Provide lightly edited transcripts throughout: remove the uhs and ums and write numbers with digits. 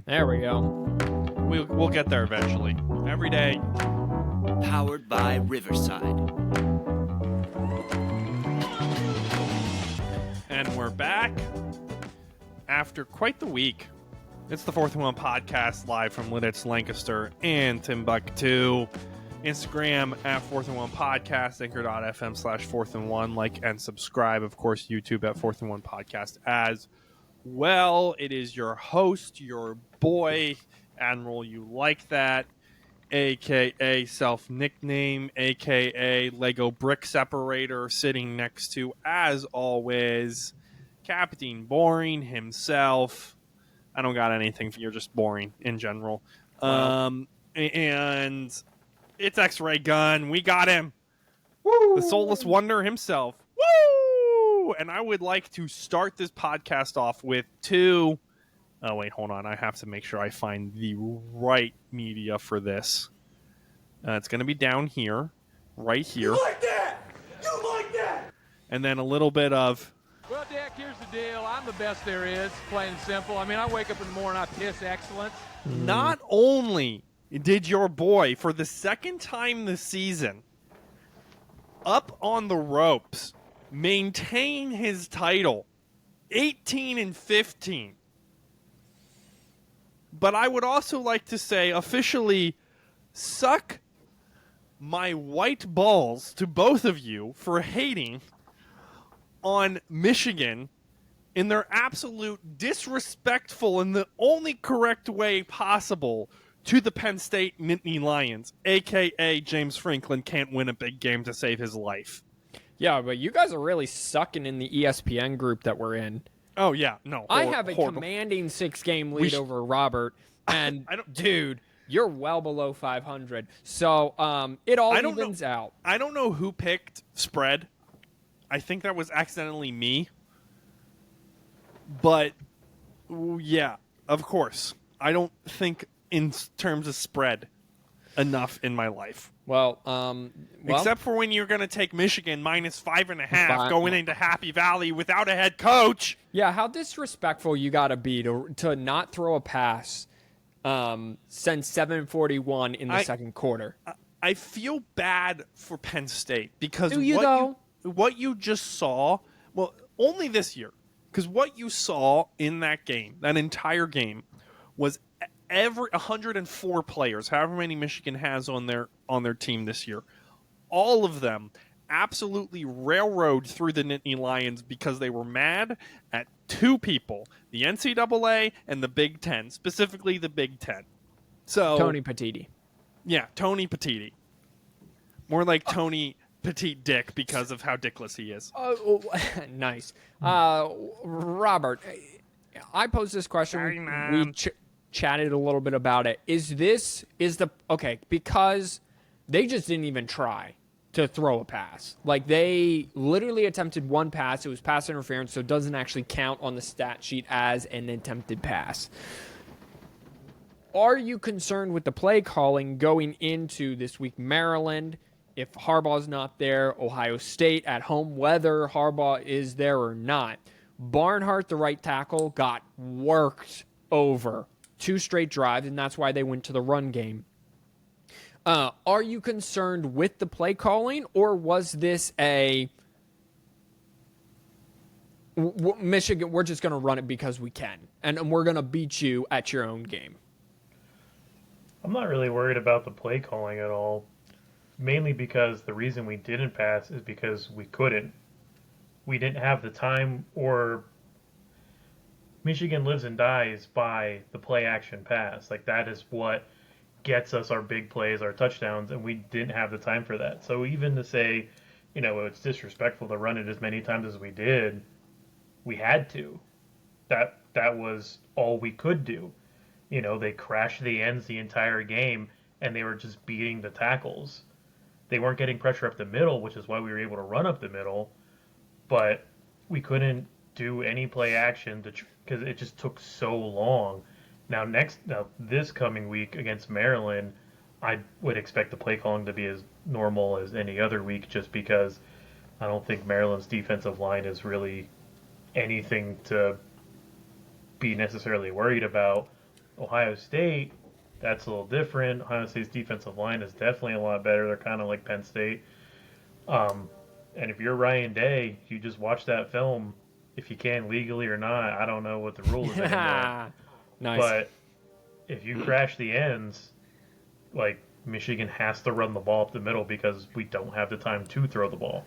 There we go. We'll get there eventually. Every day. Powered by Riverside. And we're back after quite the week. It's the 4th&1 podcast live from Lidditz, Lancaster, and Timbuktu. Instagram at 4th&1 podcast, anchor.fm/4th&1. Like and subscribe. Of course, YouTube at 4th&1 podcast as well. It is your host, your boy, Admiral You Like That, a.k.a. self-nickname, a.k.a. Lego Brick Separator, sitting next to, as always, Captain Boring himself. I don't got anything for you, just boring in general. Wow. And it's X-Ray Gun. We got him. Woo! The soulless wonder himself. Woo! And I would like to start this podcast off with two... Oh, wait, hold on. I have to make sure I find the right media for this. It's going to be down here, right here. You like that? You like that? And then a little bit of... Well, Dak, here's the deal. I'm the best there is, plain and simple. I mean, I wake up in the morning, I piss excellence. Not only did your boy, for the second time this season, up on the ropes, maintain his title, 18-15. But I would also like to say, officially, suck my white balls to both of you for hating on Michigan in their absolute disrespectful and the only correct way possible to the Penn State Nittany Lions, a.k.a. James Franklin can't win a big game to save his life. Yeah, but you guys are really sucking in the ESPN group that we're in. Oh, yeah. No. I have a horrible. commanding 6-game lead over Robert, and dude, you're well below 500. So it all evens out. I don't know who picked spread. I think that was accidentally me. But, yeah, of course. I don't think in terms of spread enough in my life. Well, except for when you're going to take Michigan minus 5.5 going into Happy Valley without a head coach. Yeah, how disrespectful you got to be to not throw a pass since 7:41 in the second quarter. I feel bad for Penn State because what you just saw, well, only this year, because what you saw in that game, that entire game, was every 104 players, however many Michigan has on their team this year, all of them absolutely railroad through the Nittany Lions because they were mad at two people, the NCAA and the Big Ten, specifically the Big Ten. So Tony Petitti. Yeah, Tony Petitti. More like Tony Petite Dick because of how dickless he is. Oh, nice. Robert, I posed this question. We chatted a little bit about it. Because they just didn't even try to throw a pass. Like, they literally attempted one pass. It was pass interference, so it doesn't actually count on the stat sheet as an attempted pass. Are you concerned with the play calling going into this week? Maryland, if Harbaugh's not there, Ohio State at home, whether Harbaugh is there or not. Barnhart, the right tackle, got worked over 2 straight drives, and that's why they went to the run game. Are you concerned with the play calling, or was this Michigan, we're just going to run it because we can, and we're going to beat you at your own game? I'm not really worried about the play calling at all, mainly because the reason we didn't pass is because we couldn't. We didn't have the time, or Michigan lives and dies by the play action pass. Like, that is what gets us our big plays, our touchdowns, and we didn't have the time for that. So even to say, it's disrespectful to run it as many times as we did, we had to. That was all we could do. They crashed the ends the entire game, and they were just beating the tackles. They weren't getting pressure up the middle, which is why we were able to run up the middle, but we couldn't do any play action because it just took so long. Now this coming week against Maryland, I would expect the play calling to be as normal as any other week, just because I don't think Maryland's defensive line is really anything to be necessarily worried about. Ohio State, that's a little different. Ohio State's defensive line is definitely a lot better. They're kind of like Penn State. Um, and if you're Ryan Day, you just watch that film. If you can legally or not, I don't know what the rule is anymore. Nice. But if you crash the ends, like Michigan has to run the ball up the middle because we don't have the time to throw the ball.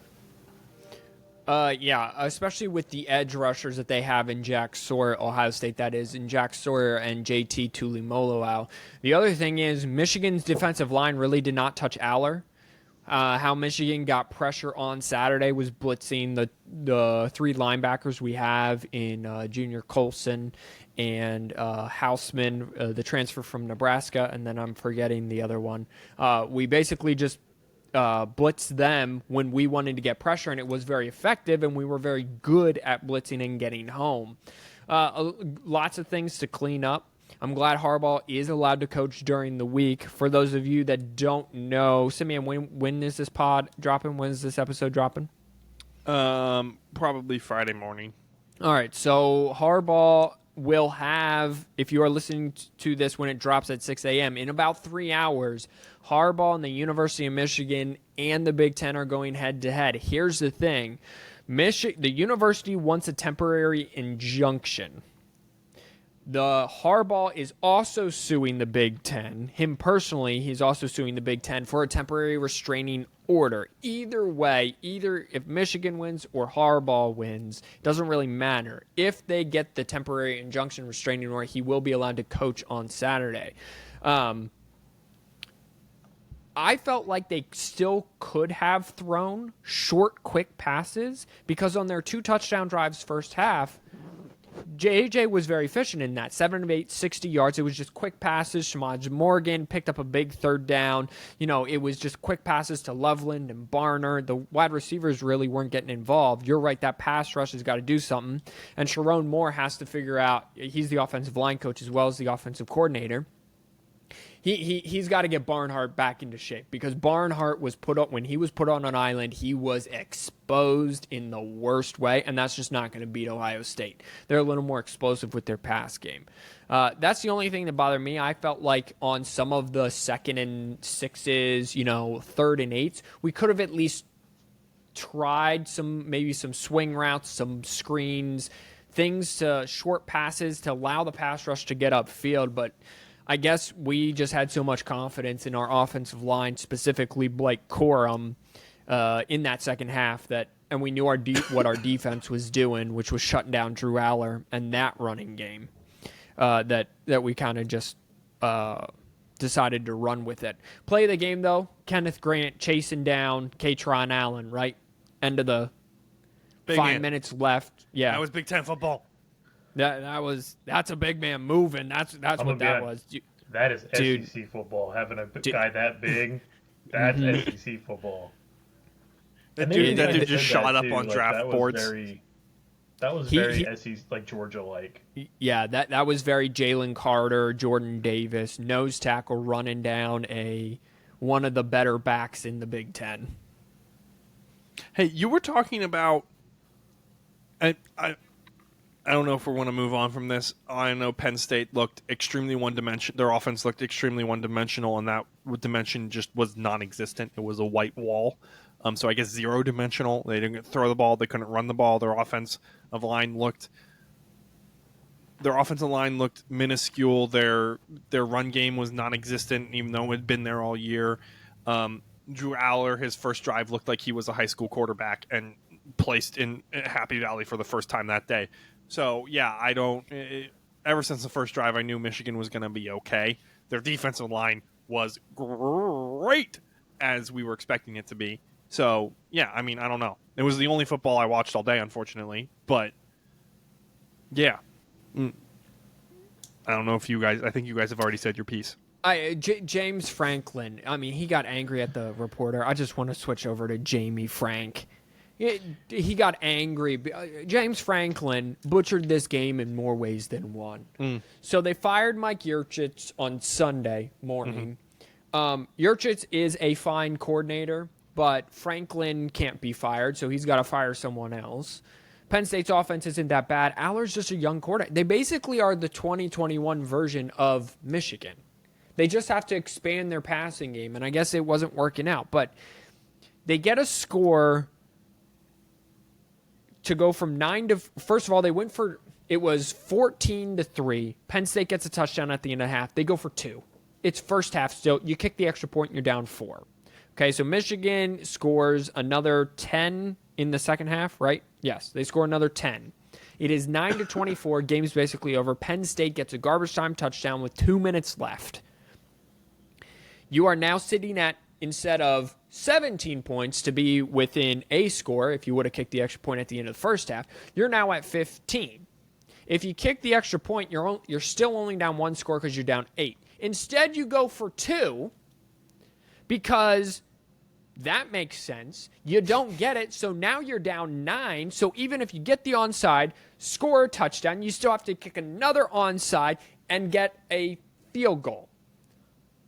Yeah, especially with the edge rushers that they have in Jack Sawyer, Ohio State that is, in Jack Sawyer and JT Tulimoloau. The other thing is Michigan's defensive line really did not touch Aller. How Michigan got pressure on Saturday was blitzing the three linebackers we have in Junior Colson and Houseman, the transfer from Nebraska, and then I'm forgetting the other one. We basically just blitzed them when we wanted to get pressure, and it was very effective, and we were very good at blitzing and getting home. Lots of things to clean up. I'm glad Harbaugh is allowed to coach during the week. For those of you that don't know, Simeon, when is this pod dropping? When is this episode dropping? Probably Friday morning. All right, so Harbaugh will have, if you are listening to this when it drops at 6 a.m., in about 3 hours, Harbaugh and the University of Michigan and the Big Ten are going head-to-head. Here's the thing. The university wants a temporary injunction. The Harbaugh is also suing the Big Ten. Him personally, he's also suing the Big Ten for a temporary restraining order. Either way, either if Michigan wins or Harbaugh wins, doesn't really matter. If they get the temporary injunction restraining order, he will be allowed to coach on Saturday. I felt like they still could have thrown short, quick passes because on their 2 touchdown drives first half, JJ was very efficient in that. 7 of 8, 60 yards. It was just quick passes. Shamaj Morgan picked up a big third down. It was just quick passes to Loveland and Barner. The wide receivers really weren't getting involved. You're right, that pass rush has got to do something. And Sharon Moore has to figure out, he's the offensive line coach as well as the offensive coordinator. He's got to get Barnhart back into shape because Barnhart was when he was put on an island, he was exposed in the worst way, and that's just not going to beat Ohio State. They're a little more explosive with their pass game. That's the only thing that bothered me. I felt like on some of the 2nd and 6s, 3rd and 8s, we could have at least tried maybe some swing routes, some screens, short passes to allow the pass rush to get upfield, but I guess we just had so much confidence in our offensive line, specifically Blake Corum, in that second half and we knew what our defense was doing, which was shutting down Drew Aller and that running game, that we kind of just decided to run with it. Play of the game though, Kenneth Grant chasing down Katron Allen, right? End of the Big 5 man. minutes left. Yeah, That was Big Ten football. That's a big man moving. That's what that was. That is Dude. SEC football. Having a guy that big, that's SEC football. That And dude they just said shot that, up too. on Like, draft that was boards. That was very SEC, like Georgia-like. Yeah, that was very Jalen Carter, Jordan Davis, nose tackle running down one of the better backs in the Big Ten. Hey, you were talking about. I don't know if we want to move on from this. I know Penn State looked extremely one-dimensional. Their offense looked extremely one-dimensional, and that dimension just was non-existent. It was a white wall. So I guess zero-dimensional. They didn't throw the ball. They couldn't run the ball. Their offensive line looked minuscule. Their run game was non-existent, even though it had been there all year. Drew Aller, his first drive looked like he was a high school quarterback and placed in Happy Valley for the first time that day. So, yeah, ever since the first drive, I knew Michigan was going to be okay. Their defensive line was great, as we were expecting it to be. So, yeah, I don't know. It was the only football I watched all day, unfortunately. But, yeah. I don't know if I think you guys have already said your piece. James Franklin, he got angry at the reporter. I just want to switch over to Jamie Frank. He got angry. James Franklin butchered this game in more ways than one. So they fired Mike Yurchitz on Sunday morning. Yurchitz is a fine coordinator, but Franklin can't be fired, so he's got to fire someone else. Penn State's offense isn't that bad. Aller's just a young quarterback. They basically are the 2021 version of Michigan. They just have to expand their passing game, and I guess it wasn't working out. But they get a score to go from 9 to... First of all, they went for... It was 14-3. Penn State gets a touchdown at the end of the half. They go for 2. It's first half still. You kick the extra point, and you're down 4. Okay, so Michigan scores another 10 in the second half, right? Yes, they score another 10. It is 9-24. Game's basically over. Penn State gets a garbage time touchdown with 2 minutes left. You are now sitting at, instead of 17 points to be within a score, if you would have kicked the extra point at the end of the first half, you're now at 15. If you kick the extra point, you're still only down 1 score because you're down 8. Instead, you go for 2 because that makes sense. You don't get it, so now you're down 9. So even if you get the onside, score a touchdown, you still have to kick another onside and get a field goal.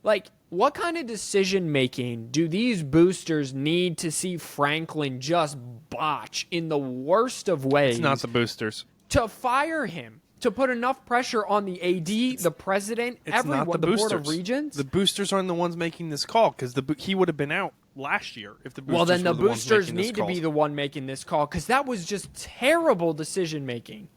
Like, what kind of decision-making do these boosters need to see Franklin just botch in the worst of ways? It's not the boosters. To fire him, to put enough pressure on the AD, the president, everyone, not the Board of Regents? The boosters aren't the ones making this call because he would have been out last year if the boosters Well, then the were the ones boosters making this need to call. be the one making this call because that was just terrible decision-making.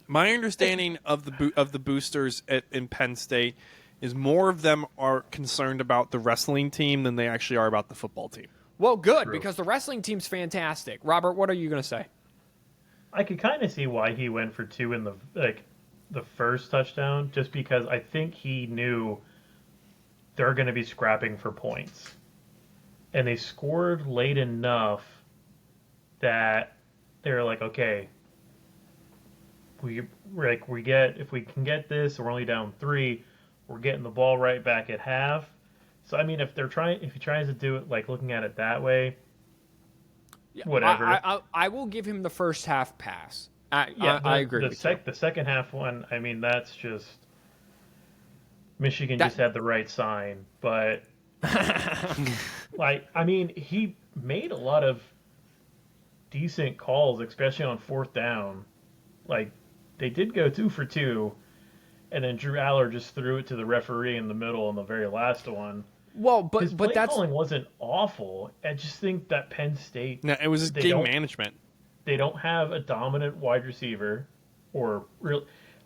My understanding of the boosters in Penn State is more of them are concerned about the wrestling team than they actually are about the football team. Well, good, because the wrestling team's fantastic. Robert, what are you going to say? I could kind of see why he went for 2 in the first touchdown, just because I think he knew they're going to be scrapping for points. And they scored late enough that they're like, okay, if we can get this, we're only down 3, we're getting the ball right back at half. So I mean, if he tries to do it like looking at it that way, whatever. I will give him the first half pass. I agree with you. The second half one, I mean, that's just Michigan just had the right sign, but I mean, he made a lot of decent calls, especially on 4th down. Like, they did go 2 for 2, and then Drew Aller just threw it to the referee in the middle on the very last one. Well, His play calling wasn't awful. I just think that Penn State... No, it was his game management. They don't have a dominant wide receiver, or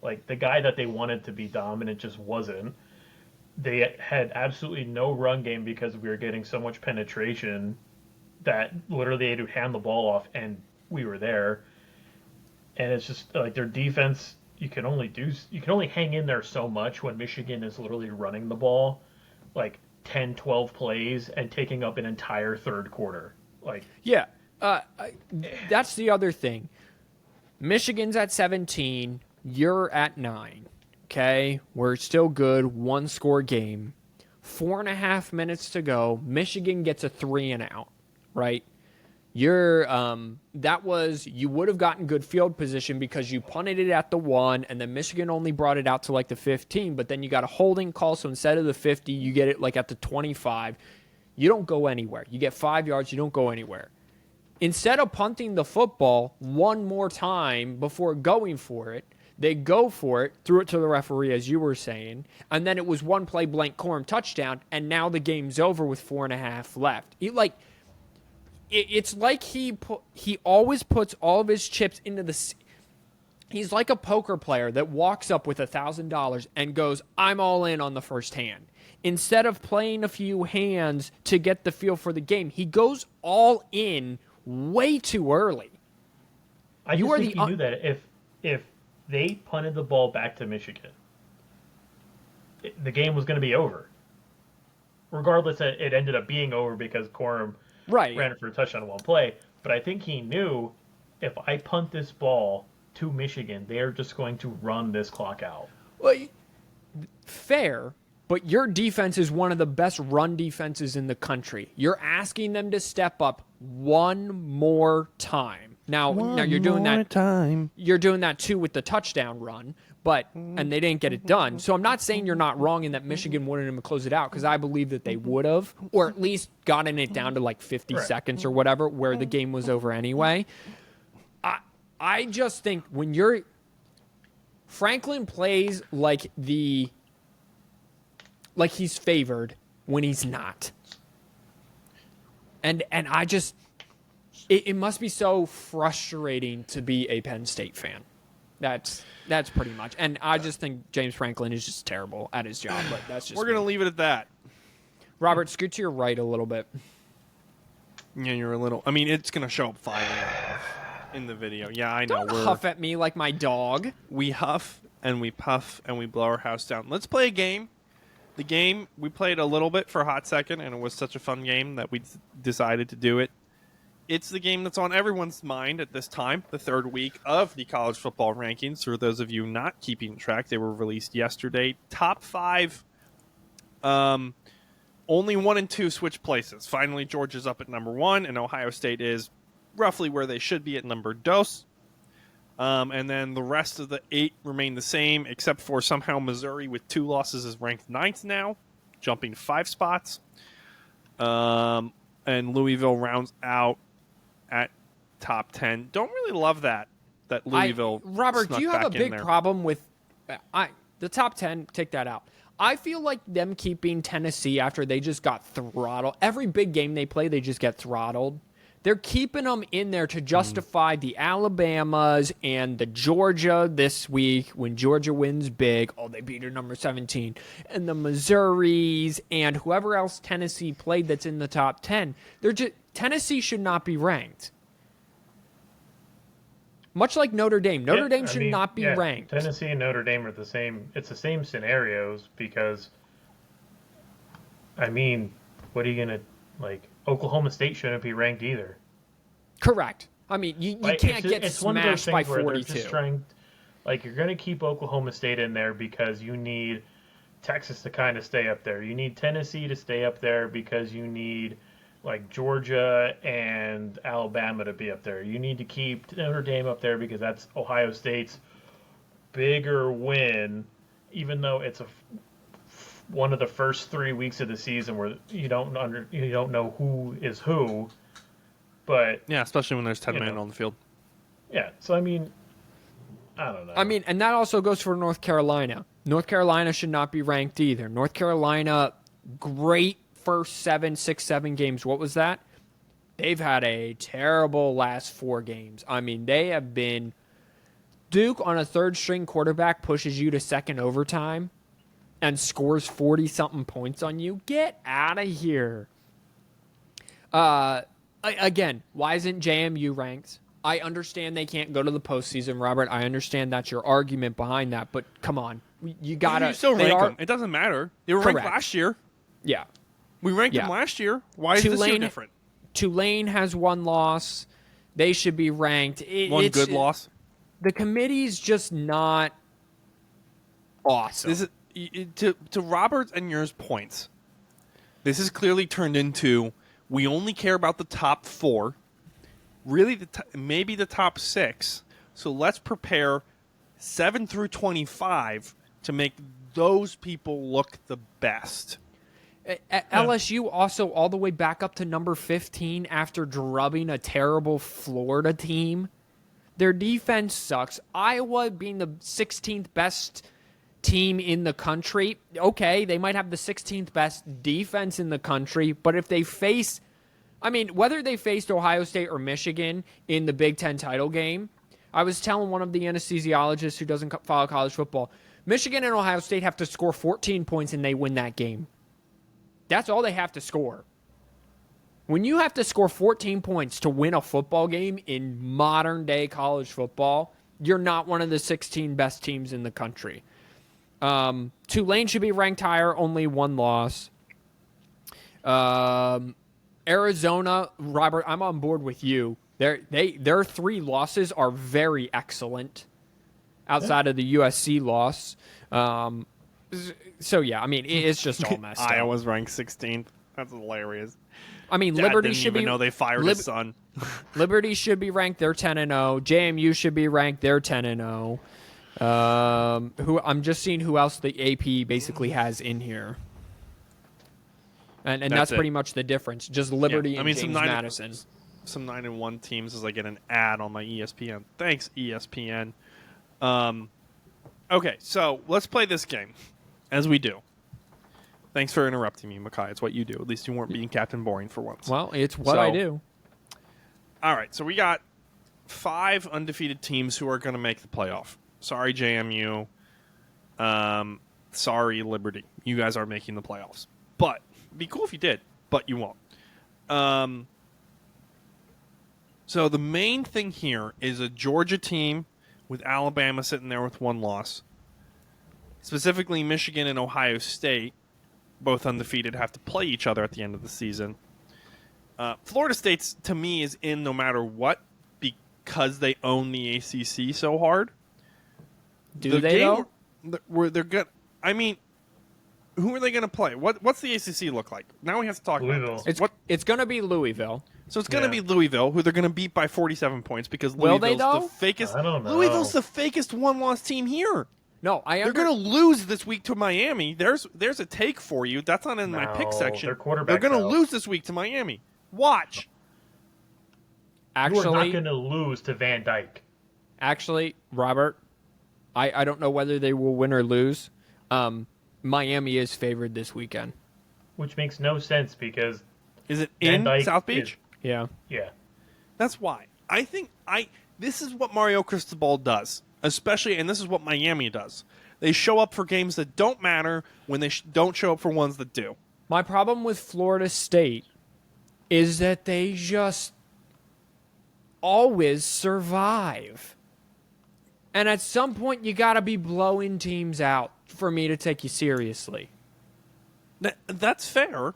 like the guy that they wanted to be dominant just wasn't. They had absolutely no run game because we were getting so much penetration that literally they had to hand the ball off and we were there. And it's just like their defense, you can only hang in there so much when Michigan is literally running the ball like 10, 12 plays and taking up an entire third quarter. Like, yeah, that's the other thing. Michigan's at 17. You're at 9. Okay, we're still good. 1-score game. 4.5 minutes to go. Michigan gets a 3 and out. Right. You would have gotten good field position because you punted it at the 1, and then Michigan only brought it out to like the 15, but then you got a holding call, so instead of the 50, you get it like at the 25. You don't go anywhere. You get 5 yards, you don't go anywhere. Instead of punting the football one more time before going for it, they go for it, threw it to the referee, as you were saying, and then it was one play blank Corum touchdown, and now the game's over with 4.5 left. It's like he always puts all of his chips into the... He's like a poker player that walks up with $1,000 and goes, I'm all in on the first hand. Instead of playing a few hands to get the feel for the game, he goes all in way too early. I just think he knew that if they punted the ball back to Michigan, the game was going to be over. Regardless, it ended up being over because Corum ran it for a touchdown on one play. But I think he knew if I punt this ball to Michigan, they're just going to run this clock out. Well, fair, but your defense is one of the best run defenses in the country. You're asking them to step up one more time. Now you're doing that. You're doing that too with the touchdown run, and they didn't get it done. So I'm not saying you're not wrong in that Michigan wanted them to close it out, because I believe that they would have, or at least gotten it down to like 50 seconds or whatever, where the game was over anyway. I just think when Franklin plays like he's favored when he's not. And I just it must be so frustrating to be a Penn State fan. That's pretty much. And I just think James Franklin is just terrible at his job, but that's just We're going to leave it at that. Robert, scoot to your right a little bit. Yeah, you're a little. I mean, it's going to show up fine in the video. Yeah, I know. Don't huff at me like my dog. We huff and we puff and we blow our house down. Let's play a game. The game, we played a little bit for a hot second, and it was such a fun game that we decided to do it. It's the game that's on everyone's mind at this time, the third week of the college football rankings. For those of you not keeping track, they were released yesterday. Top 5, only 1 and 2 switch places. Finally, Georgia's up at number 1, and Ohio State is roughly where they should be at number 2. And then the rest of the 8 remain the same, except for somehow Missouri with 2 losses is ranked 9th now, jumping 5 spots. And Louisville rounds out at top 10. Don't really love that Louisville. Robert, do you have a big problem with the top 10? Take that out. I feel like them keeping Tennessee after they just got throttled. Every big game they play, they just get throttled. They're keeping them in there to justify the Alabamas and the Georgia this week when Georgia wins big. Oh, they beat her number 17. And the Missouris and whoever else Tennessee played that's in the top 10. Tennessee should not be ranked. Much like Notre Dame. Notre Dame should not be ranked. Tennessee and Notre Dame are the same. It's the same scenarios because, what are you going to, Oklahoma State shouldn't be ranked either. Correct. You can't get smashed by 42. You're going to keep Oklahoma State in there because you need Texas to kind of stay up there. You need Tennessee to stay up there because you need Georgia and Alabama to be up there. You need to keep Notre Dame up there because that's Ohio State's bigger win, even though it's one of the first 3 weeks of the season where you don't know who is who. But yeah, especially when there's 10 men on the field. Yeah, so I don't know. And that also goes for North Carolina. North Carolina should not be ranked either. North Carolina, great first 6, 7 games. What was that? They've had a terrible last 4 games. They have been... Duke on a third-string quarterback pushes you to second overtime and scores 40-something points on you. Get out of here. Again, why isn't JMU ranked? I understand they can't go to the postseason, Robert. I understand that's your argument behind that, but come on. You got to... You still rank them. It doesn't matter. They were ranked last year. Yeah. We ranked them last year. Why is this year different? Tulane has 1 loss. They should be ranked. One good loss. The committee's just not awesome. This is, to Robert's and yours points, this is clearly turned into we only care about the top 4, really maybe the top 6. So let's prepare 7 through 25 to make those people look the best. LSU also all the way back up to number 15 after drubbing a terrible Florida team. Their defense sucks. Iowa being the 16th best team in the country. Okay, they might have the 16th best defense in the country, but if they face... whether they faced Ohio State or Michigan in the Big Ten title game, I was telling one of the anesthesiologists who doesn't follow college football, Michigan and Ohio State have to score 14 points and they win that game. That's all they have to score. When you have to score 14 points to win a football game in modern-day college football, you're not one of the 16 best teams in the country. Tulane should be ranked higher, only 1 loss. Arizona, Robert, I'm on board with you. Their 3 losses are very excellent outside of the USC loss. So, yeah, it's just all messed up. Iowa's ranked 16th. That's hilarious. Liberty should be... know they fired his son. Liberty should be ranked. They're 10-0. JMU should be ranked. They're 10-0. I'm just seeing who else the AP basically has in here. And that's pretty much the difference. Just Liberty and James Madison. some 9-1 teams as I get an ad on my ESPN. Thanks, ESPN. Okay, so let's play this game, as we do. Thanks for interrupting me, Makai. It's what you do. At least you weren't being Captain Boring for once. Well, it's what I do. All right, so we got 5 undefeated teams who are going to make the playoff. Sorry, JMU. Sorry, Liberty. You guys are making the playoffs. But it'd be cool if you did, but you won't. So the main thing here is a Georgia team with Alabama sitting there with 1 loss. Specifically, Michigan and Ohio State, both undefeated, have to play each other at the end of the season. Florida State, to me, is in no matter what because they own the ACC so hard. Do they, though? Where they're good. I mean, who are they going to play? What's the ACC look like? Now we have to talk about this. It's going to be Louisville. So it's going to be Louisville, who they're going to beat by 47 points because Will they, Louisville's though? the fakest. I don't know. Louisville's the fakest 1-loss team here. No, They're going to lose this week to Miami. There's a take for you. That's not in my pick section. Their quarterback's They're going to out. lose this week to Miami. Watch. You are not Actually, going to lose to Van Dyke. Actually, Robert, I don't know whether they will win or lose. Miami is favored this weekend. Which makes no sense because Is it Van in Dyke South Beach? Yeah. yeah. That's why. I think this is what Mario Cristobal does, especially, and this is what Miami does. They show up for games that don't matter when they don't show up for ones that do. My problem with Florida State is that they just always survive. And at some point, you got to be blowing teams out for me to take you seriously. That's fair,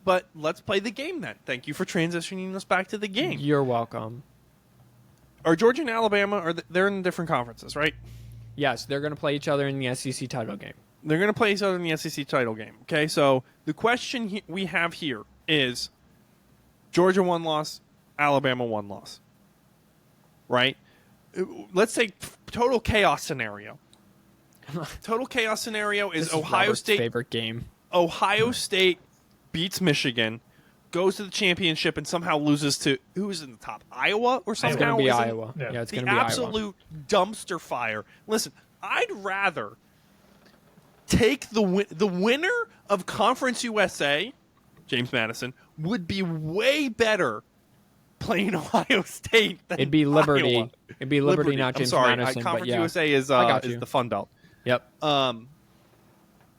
but let's play the game then. Thank you for transitioning us back to the game. You're welcome. Are Georgia and Alabama, they're in different conferences, right? Yes, they're going to play each other in the SEC title game. They're going to play each other in the SEC title game. Okay, so the question we have here is Georgia 1 loss, Alabama 1 loss. Right? Let's say total chaos scenario. Total chaos scenario is Ohio Robert's State. favorite game. Ohio State beats Michigan, goes to the championship, and somehow loses to who's in the top? Iowa or It's somehow? going to be isn't- Iowa. Yeah. Yeah, it's The going to be Iowa. absolute dumpster fire. Listen, I'd rather take the winner of Conference USA, James Madison, would be way better playing Ohio State than It'd be Liberty. Iowa. It'd be Liberty, not I'm James sorry, Madison. Conference but yeah. USA is got you. the Fun Belt. Yep.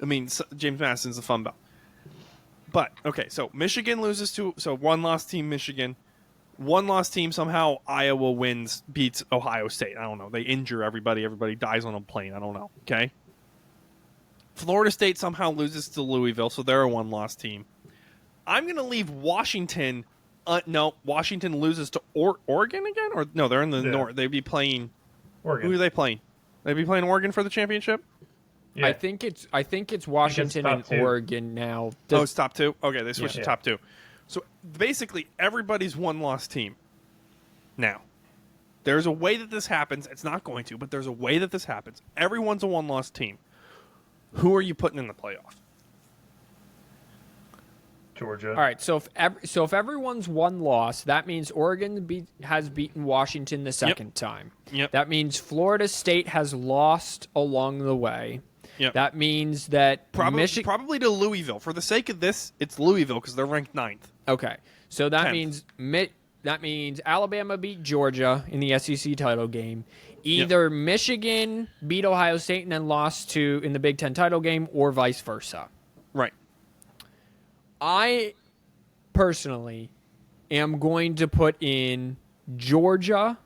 James Madison's the Fun Belt. But okay, so Michigan loses to 1-loss team Michigan. 1-loss team somehow Iowa beats Ohio State. I don't know. They injure everybody. Everybody dies on a plane. I don't know. Okay. Florida State somehow loses to Louisville, so they're a 1-loss team. I'm going to leave Washington. No, Washington loses to Oregon again, or no? They're in the north. They'd be playing. Oregon. Who are they playing? They'd be playing Oregon for the championship. Yeah. I think it's Washington and top two. Oregon now. Oh, it's top 2? Okay, they switched Yeah. to top 2. So basically, everybody's 1-loss team. Now, there's a way that this happens. It's not going to, but there's a way that this happens. Everyone's a 1-loss team. Who are you putting in the playoff? Georgia. All right, so if everyone's 1 loss, that means Oregon has beaten Washington the second time. Yep. That means Florida State has lost along the way. Yep. That means that Michigan. Probably to Louisville. For the sake of this, it's Louisville because they're ranked 9th. Okay, so that 10th. means Alabama beat Georgia in the SEC title game. Either Michigan beat Ohio State and then lost in the Big Ten title game, or vice versa. Right. I personally am going to put in Georgia,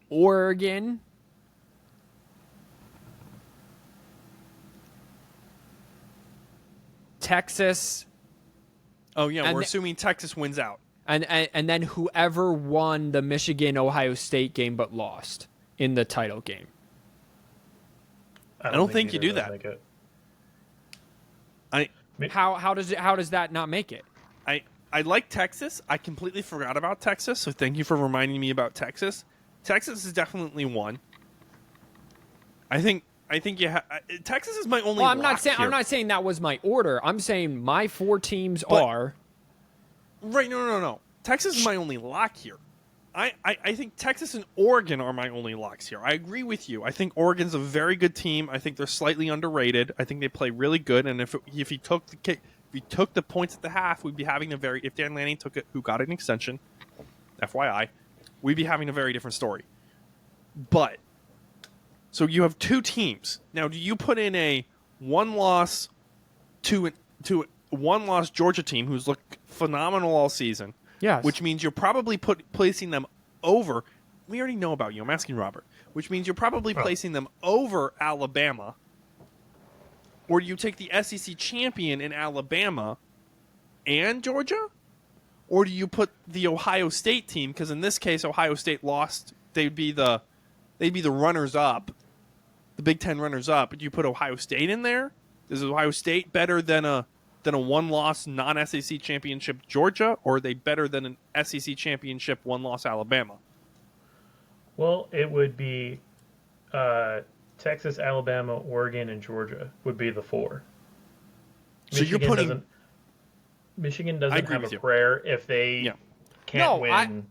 Oregon, Texas, Oh, yeah, And we're the- assuming Texas wins out. and then whoever won the Michigan-Ohio State game but lost in the title game. I don't think you either do of them that. make it. How does that not make it? I like Texas. I completely forgot about Texas, so thank you for reminding me about Texas. Texas is definitely one. I think you Texas is my only. Well, I'm not lock here. saying that was my order. I'm saying my 4 teams But- are. Right, no. Texas is my only lock here. I think Texas and Oregon are my only locks here. I agree with you. I think Oregon's a very good team. I think they're slightly underrated. I think they play really good. And if he took the points at the half, we'd be having if Dan Lanning took it, who got an extension, FYI, we'd be having a very different story. But so you have two teams now. Do you put in a one-loss to one-loss Georgia team who's looked phenomenal all season? Yes. Which means you're probably placing them over. We already know about you. I'm asking Robert. Which means you're probably placing them over Alabama. Or do you take the SEC champion in Alabama and Georgia? Or do you put the Ohio State team? Because in this case, Ohio State lost. They'd be the runners-up, the Big Ten runners-up. But do you put Ohio State in there? Is Ohio State better than a one-loss non-SEC championship Georgia, or are they better than an SEC championship one-loss Alabama? Well, it would be Texas, Alabama, Oregon, and Georgia would be the four. So you're putting Michigan doesn't have a you. prayer if they can't win.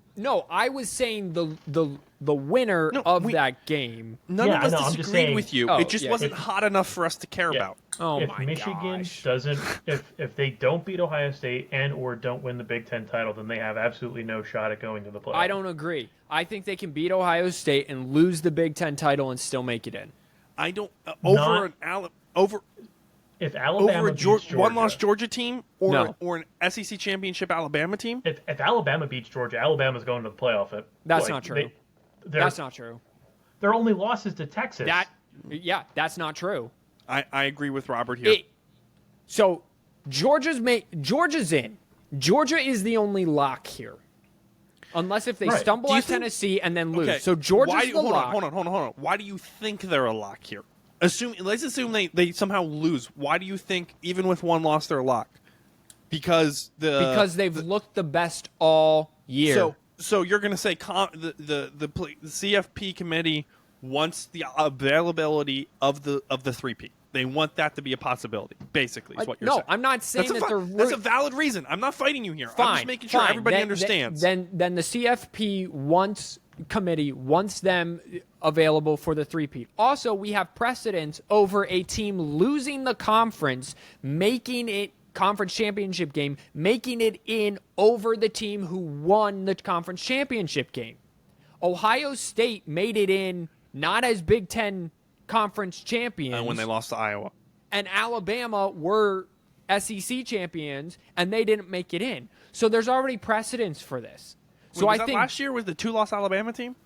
I was saying the winner of that game. None of us disagreed with you. Oh, it just wasn't hot enough for us to care about. Oh if my Michigan gosh. doesn't, if they don't beat Ohio State and or don't win the Big Ten title, then they have absolutely no shot at going to the playoffs. I don't agree. I think they can beat Ohio State and lose the Big Ten title and still make it in. I don't If Alabama over a beats Georgia, one-loss Georgia team No. or an SEC championship Alabama team. if Alabama beats Georgia, Alabama's going to the playoff. That's not true. That's not true. Their only loss is to Texas. That's not true. I agree with Robert here. So Georgia's in. Georgia is the only lock here. Unless if they stumble at Tennessee and then lose. Okay. So Georgia's the lock. Hold on. Why do you think they're a lock here? Let's assume they somehow lose. Why do you think even with one loss they're a lock? Because they've looked the best all year. So you're going to say the CFP committee wants the availability of the 3P. They want that to be a possibility. Basically, is what you're saying. No, I'm not saying that's a valid reason. I'm not fighting you here. Fine, I'm just making sure everybody understands. Then the CFP committee wants them available for the 3P. Also, we have precedence over a team losing the conference, making it conference championship game, making it in over the team who won the conference championship game. Ohio State made it in not as Big Ten conference champions when they lost to Iowa. And Alabama were SEC champions, and they didn't make it in. So there's already precedence for this. So I think last year was the 2-loss Alabama team?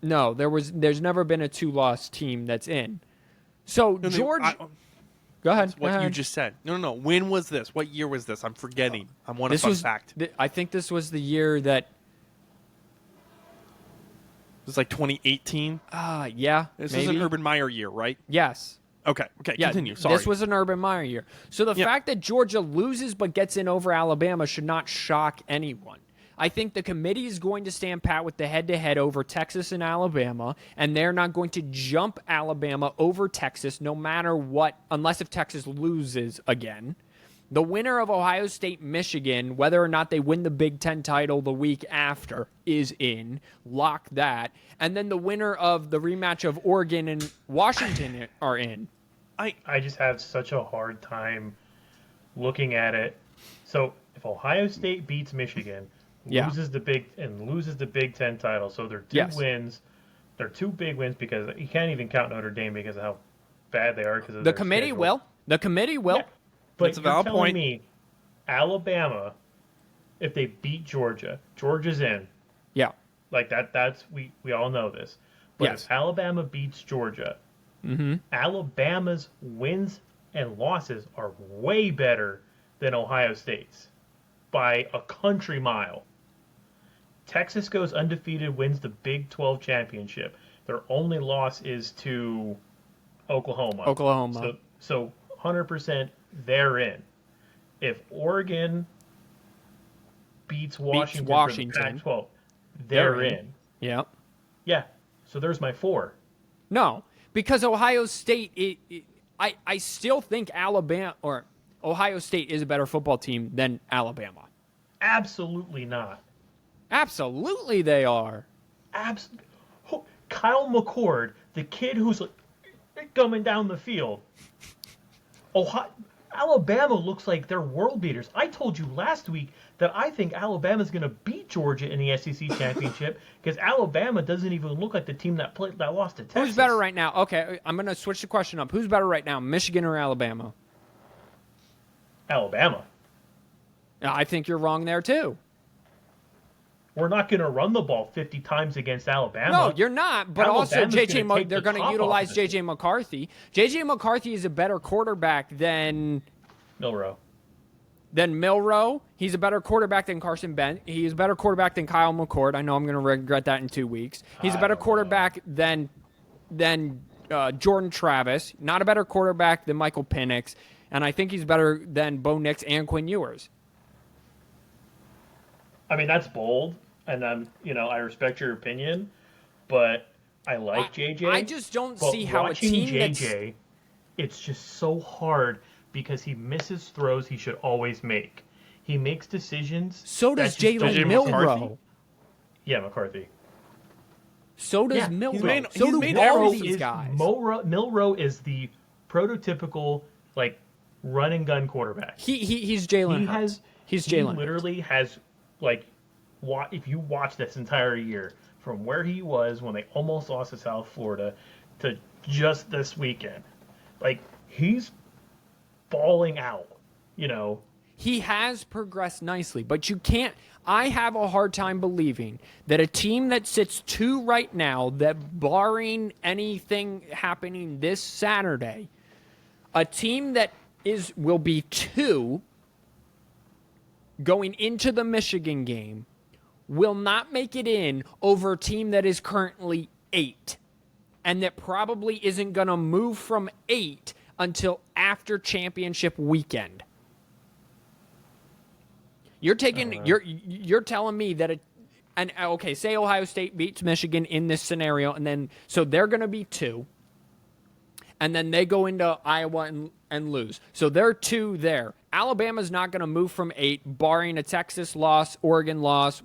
No, there's never been a 2-loss team that's in. So George, go ahead. What you just said. No. When was this? What year was this? I'm forgetting. I want a fun fact. I think this was the year that. It was like 2018. Yeah. This maybe. was an Urban Meyer year, right? Yes. Okay. Yeah, continue. Sorry. This was an Urban Meyer year. So the fact that Georgia loses but gets in over Alabama should not shock anyone. I think the committee is going to stand pat with the head-to-head over Texas and Alabama, and they're not going to jump Alabama over Texas no matter what, unless if Texas loses again. The winner of Ohio State, Michigan, whether or not they win the Big Ten title the week after, is in. Lock that. And then the winner of the rematch of Oregon and Washington are in. I just have such a hard time looking at it. So if Ohio State beats Michigan, loses the Big Ten title, so they're two wins. They're two big wins because you can't even count Notre Dame because of how bad they are. Because of the committee will. The committee will. Yeah. But that's a valid you're telling point. me Alabama, if they beat Georgia, Georgia's in. Yeah. Like that's we all know this. But if Alabama beats Georgia, Alabama's wins and losses are way better than Ohio State's by a country mile. Texas goes undefeated, wins the Big 12 championship. Their only loss is to Oklahoma. So 100% they're in. If Oregon beats Washington for the Pac-12, they're in. Yeah. Yeah. So there's my 4. No, because Ohio State, I still think Ohio State is a better football team than Alabama. Absolutely not. Absolutely, they are. Kyle McCord, the kid who's like, coming down the field. Ohio, Alabama looks like they're world beaters. I told you last week that I think Alabama's going to beat Georgia in the SEC championship because Alabama doesn't even look like the team that lost to Texas. Who's better right now? Okay, I'm going to switch the question up. Who's better right now, Michigan or Alabama? Alabama. I think you're wrong there, too. We're not going to run the ball 50 times against Alabama. No, you're not. But Alabama's also, they're gonna going to utilize J.J. McCarthy. J.J. McCarthy is a better quarterback than Milroe. He's a better quarterback than Carson Bent. He's a better quarterback than Kyle McCord. I know I'm going to regret that in 2 weeks. He's a better quarterback than Jordan Travis. Not a better quarterback than Michael Penix. And I think he's better than Bo Nix and Quinn Ewers. I mean, that's bold, and I respect your opinion, but I like JJ. I just don't see how a team JJ, it's just so hard because he misses throws he should always make. He makes decisions. So does Jalen Milroe. Yeah, McCarthy. So does Milroe. So do all of these guys. Milroe is the prototypical run and gun quarterback. He's Jalen Hurts. He's Jalen. He literally has if you watch this entire year from where he was when they almost lost to South Florida to just this weekend, he's falling out. He has progressed nicely, but you can't. I have a hard time believing that a team that sits 2 right now, that barring anything happening this Saturday, a team that will be 2 going into the Michigan game will not make it in over a team that is currently 8 and that probably isn't going to move from 8 until after championship weekend. You're telling me that say Ohio State beats Michigan in this scenario, and then so they're going to be 2, and then they go into Iowa and lose. So they're 2 there. Alabama's not going to move from 8, barring a Texas loss, Oregon loss,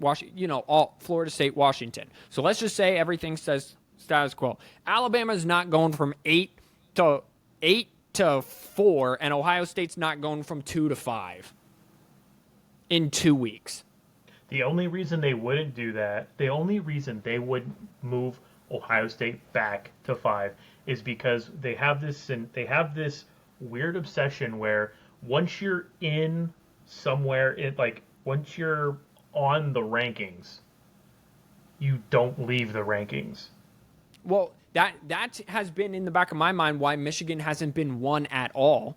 all Florida State, Washington. So let's just say everything says status quo. Alabama's not going from 8 to 4, and Ohio State's not going from 2 to 5 in 2 weeks. The only reason they wouldn't do that, the only reason they would move Ohio State back to 5 is because they have this weird obsession where once you're in somewhere, once you're on the rankings, you don't leave the rankings. Well, that has been in the back of my mind why Michigan hasn't been 1 at all.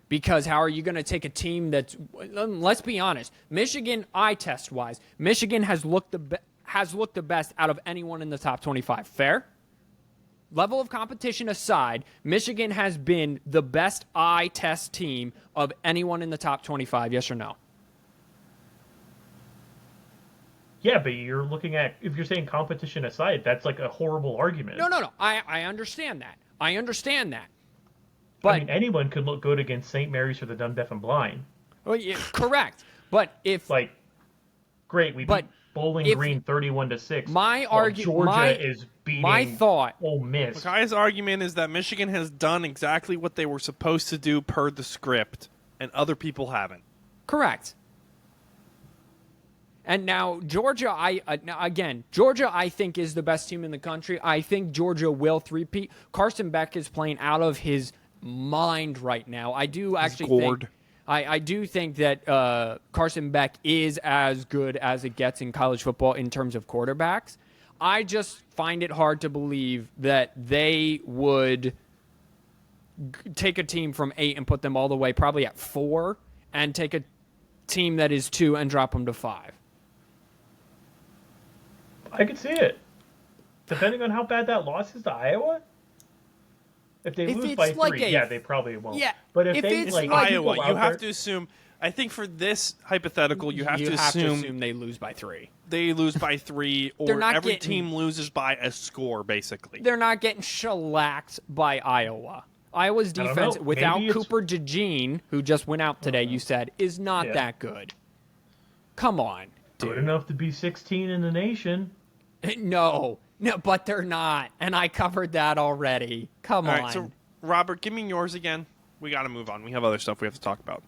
Because how are you going to take a team that's, let's be honest, Michigan, eye test wise, Michigan has looked the best out of anyone in the top 25. Fair? Level of competition aside, Michigan has been the best eye test team of anyone in the top 25. Yes or no? Yeah, but you're looking at, if you're saying competition aside, that's a horrible argument. No. I understand that. But anyone could look good against St. Mary's for the Dumb, Deaf, and Blind. Well, yeah, correct. But if great, we beat Bowling Green 31-6. My argument, Georgia is beating Ole Miss. Makai's argument is that Michigan has done exactly what they were supposed to do per the script, and other people haven't. Correct. And now Georgia, I think is the best team in the country. I think Georgia will three-peat. Carson Beck is playing out of his mind right now. I do actually think I do think that Carson Beck is as good as it gets in college football in terms of quarterbacks. I just find it hard to believe that they would take a team from 8 and put them all the way probably at 4 and take a team that is 2 and drop them to 5. I could see it. Depending on how bad that loss is to Iowa. If they lose by 3, they probably won't. Yeah, but if they it's Iowa, you have to assume. I think for this hypothetical, you have to assume they lose by 3. They lose by 3, or every team loses by a score, basically. They're not getting shellacked by Iowa. Iowa's defense, without Cooper DeJean, who just went out today, you said, is not that good. Come on, Good dude. enough to be 16 in the nation. No, but they're not, and I covered that already. Come All on. right, so Robert, give me yours again. We got to move on. We have other stuff we have to talk about.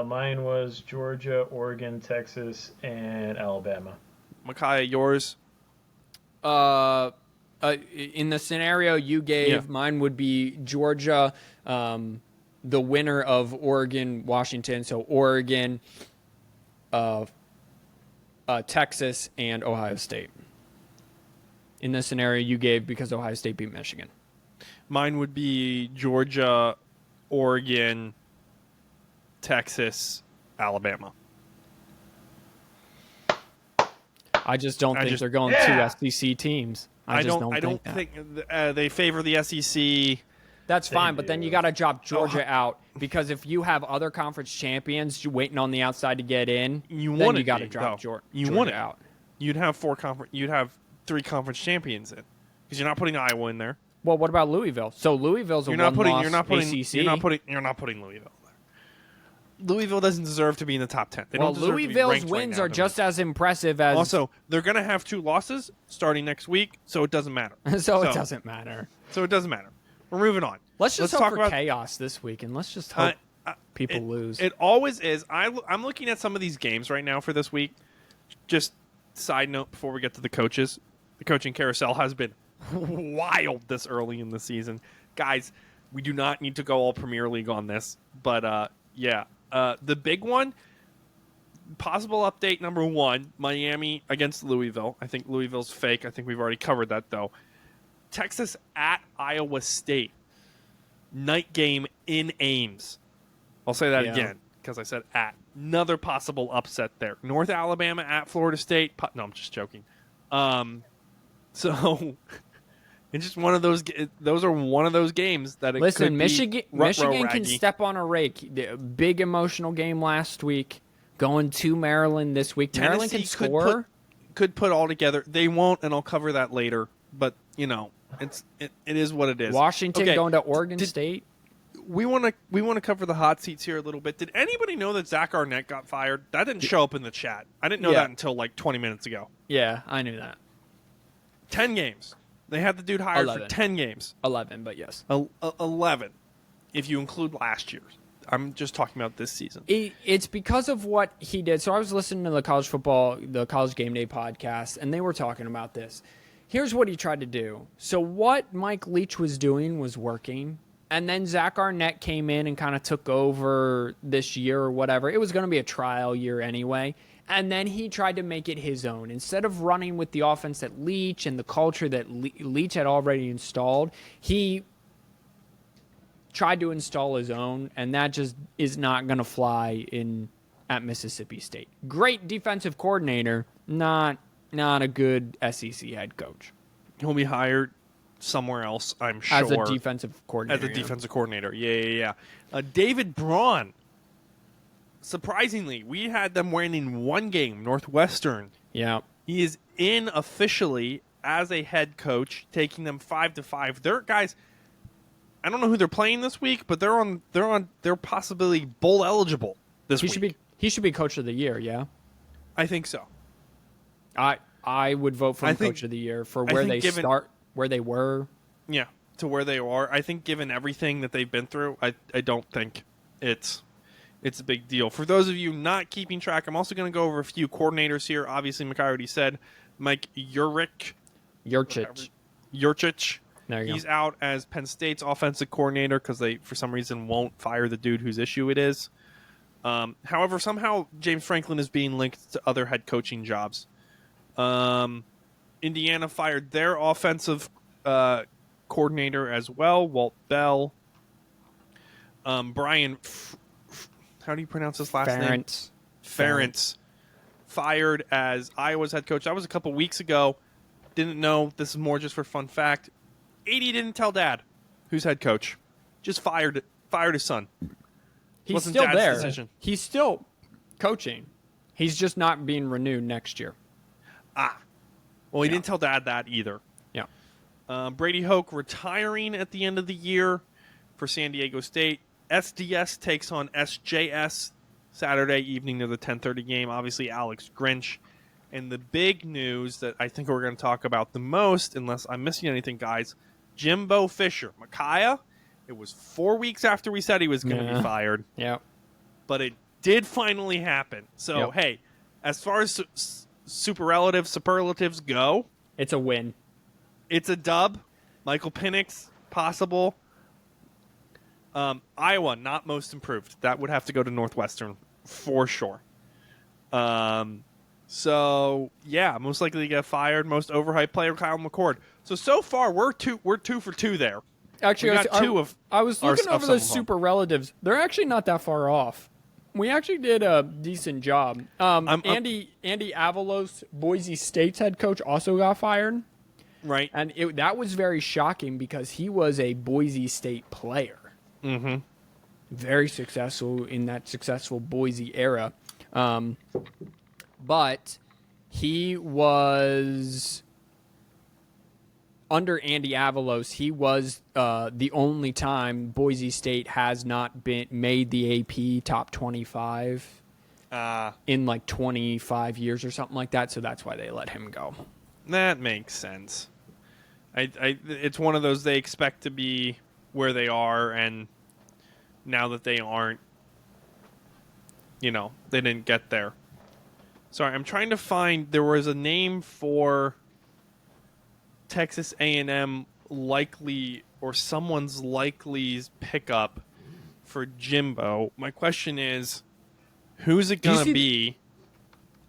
Mine was Georgia, Oregon, Texas, and Alabama. Micaiah, yours. In the scenario you gave, mine would be Georgia, the winner of Oregon, Washington. So Oregon, Texas, and Ohio State. In the scenario you gave, because Ohio State beat Michigan. Mine would be Georgia, Oregon, Texas, Alabama. I just don't think they're going two SEC teams. I don't think they favor the SEC. That's fine, but then you got to drop Georgia out, because if you have other conference champions waiting on the outside to get in, you got to drop Georgia out. You'd have You'd have 3 conference champions in, because you're not putting Iowa in there. Well, what about Louisville? So Louisville's a one-loss ACC. You're not putting Louisville there. Louisville doesn't deserve to be in the top 10. Louisville's wins are just as impressive as. Also, they're going to have 2 losses starting next week, so it doesn't matter. So it doesn't matter. So it doesn't matter. We're moving on. Let's hope talk for chaos this week, and let's just hope people lose. It always is. I'm looking at some of these games right now for this week. Just side note before we get to the coaches. The coaching carousel has been wild this early in the season. Guys, we do not need to go all Premier League on this, but the big one, possible update number 1, Miami against Louisville. I think Louisville's fake. I think we've already covered that, though. Texas at Iowa State. Night game in Ames. I'll say that again, because I said at. Another possible upset there. North Alabama at Florida State. No, I'm just joking. So it's just one of those. Those are one of those games that it could Michigan can step on a rake. Big emotional game last week. Going to Maryland this week. Tennessee Maryland can score. Could put all together. They won't, and I'll cover that later. But it is what it is. Washington going to Oregon State. We want to cover the hot seats here a little bit. Did anybody know that Zach Arnett got fired? That didn't show up in the chat. I didn't know that until like 20 minutes ago. Yeah, I knew that. 10 games. They had the dude hired 11. for 10 games. 11, but yes. 11, if you include last year's. I'm just talking about this season. It's because of what he did. So I was listening to the College Game Day podcast, and they were talking about this. Here's what he tried to do. So what Mike Leach was doing was working, and then Zach Arnett came in and kind of took over this year or whatever. It was going to be a trial year anyway. And then he tried to make it his own. Instead of running with the offense that Leach and the culture that Leach had already installed, he tried to install his own, and that just is not going to fly at Mississippi State. Great defensive coordinator, not a good SEC head coach. He'll be hired somewhere else, I'm sure. As a defensive coordinator. Defensive coordinator, yeah. David Braun. Surprisingly, we had them winning 1 game, Northwestern. Yeah. He is in officially as a head coach, taking them 5-5. They're guys. I don't know who they're playing this week, but they're possibly bowl eligible this week. He should be coach of the year. Yeah. I think so. I would vote for him coach of the year for where they start, where they were. Yeah, to where they are. I think given everything that they've been through, I don't think it's a big deal. For those of you not keeping track, I'm also going to go over a few coordinators here. Obviously, Micah already said Mike Yurcich. There you He's go. out as Penn State's offensive coordinator because they, for some reason, won't fire the dude whose issue it is. However, somehow James Franklin is being linked to other head coaching jobs. Indiana fired their offensive coordinator as well, Walt Bell. Brian, how do you pronounce his last name? Ferentz. Fired as Iowa's head coach. That was a couple weeks ago. Didn't know. This is more just for fun fact. 80 didn't tell Dad who's head coach. Just fired his son. He's still Dad's there. Decision. He's still coaching. He's just not being renewed next year. Well, he didn't tell Dad that either. Yeah. Brady Hoke retiring at the end of the year for San Diego State. SDS takes on SJS Saturday evening of the 10:30 game. Obviously, Alex Grinch. And the big news that I think we're going to talk about the most, unless I'm missing anything, guys, Jimbo Fisher. Micaiah, it was 4 weeks after we said he was going to be fired. Yeah. But it did finally happen. So, hey, as far as superlatives go, it's a win. It's a dub. Michael Penix, possible. Iowa, not most improved. That would have to go to Northwestern for sure. So yeah, most likely to get fired. Most overhyped player, Kyle McCord. So far we're two for two there. Actually, I was looking over the super relatives. They're actually not that far off. We actually did a decent job. Andy Avalos, Boise State's head coach, also got fired. Right. And that was very shocking because he was a Boise State player. Mm-hmm. Very successful in that successful Boise era. But he was, under Andy Avalos, he was the only time Boise State has not been made the AP top 25 in like 25 years or something like that. So that's why they let him go. That makes sense. It's one of those they expect to be where they are, and now that they aren't, they didn't get there. Sorry, I'm trying to find. There was a name for Texas A&M likely, or someone's likely pickup for Jimbo. My question is, who's it going to be?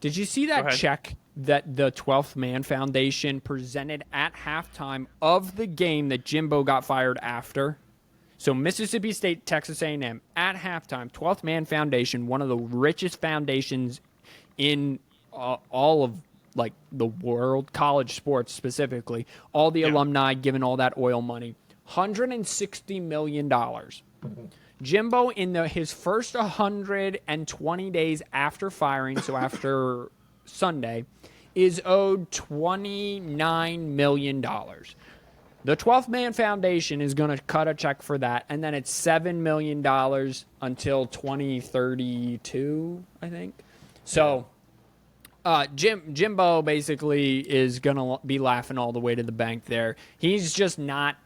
Did you see that check that the 12th Man Foundation presented at halftime of the game that Jimbo got fired after? So Mississippi State, Texas A&M, at halftime, 12th Man Foundation, one of the richest foundations in all of like the world, college sports specifically, all the alumni giving all that oil money, $160 million. Jimbo, in his first 120 days after firing, so after Sunday, is owed $29 million. The 12th Man Foundation is going to cut a check for that, and then it's $7 million until 2032, I think. So Jimbo basically is going to be laughing all the way to the bank there. He's just not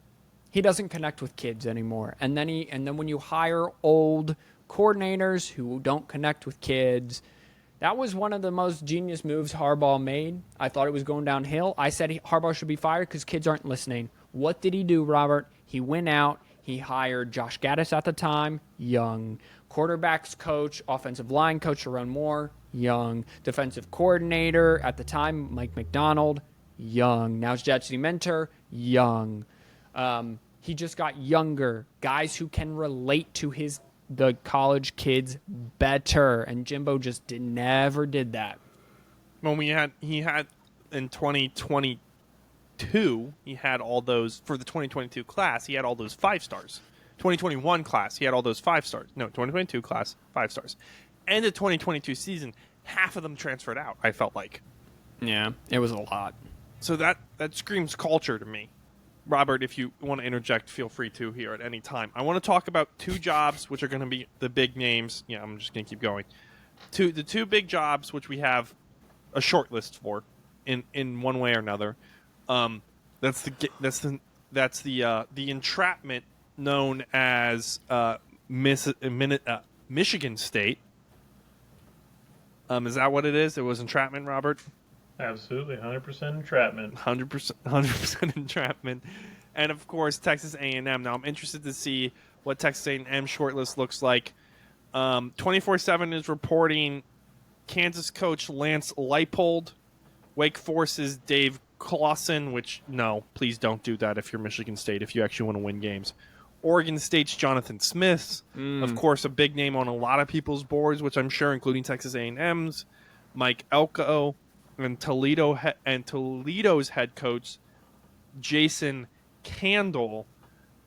– he doesn't connect with kids anymore. And then when you hire old coordinators who don't connect with kids – that was one of the most genius moves Harbaugh made. I thought it was going downhill. I said Harbaugh should be fired because kids aren't listening. What did he do, Robert? He went out. He hired Josh Gaddis at the time, young. Quarterbacks coach, offensive line coach, Sharon Moore, young. Defensive coordinator at the time, Mike McDonald, young. Now it's Jesse Mentor, young. He just got younger. Guys who can relate to the college kids better, and Jimbo just never did that. When he had in 2022, he had all those for the 2022 class. He had all those 5 stars. 2021 class, he had all those 5 stars. No, 2022 class, 5 stars. And the 2022 season, half of them transferred out. I felt like, yeah, it was a lot. So that screams culture to me. Robert, if you want to interject, feel free to here at any time. I want to talk about 2 jobs, which are going to be the big names. Yeah, I'm just going to keep going. The 2 big jobs, which we have a short list for, in one way or another. That's the entrapment known as Michigan State. Is that what it is? It was entrapment, Robert? Absolutely, 100% entrapment. 100% entrapment. And, of course, Texas A&M. Now, I'm interested to see what Texas A&M shortlist looks like. 24/7 is reporting Kansas coach Lance Leipold, Wake Forest's Dave Clawson, which, no, please don't do that if you're Michigan State, if you actually want to win games. Oregon State's Jonathan Smith, of course, a big name on a lot of people's boards, which I'm sure, including Texas A&M's, Mike Elko, and Toledo's head coach Jason Candle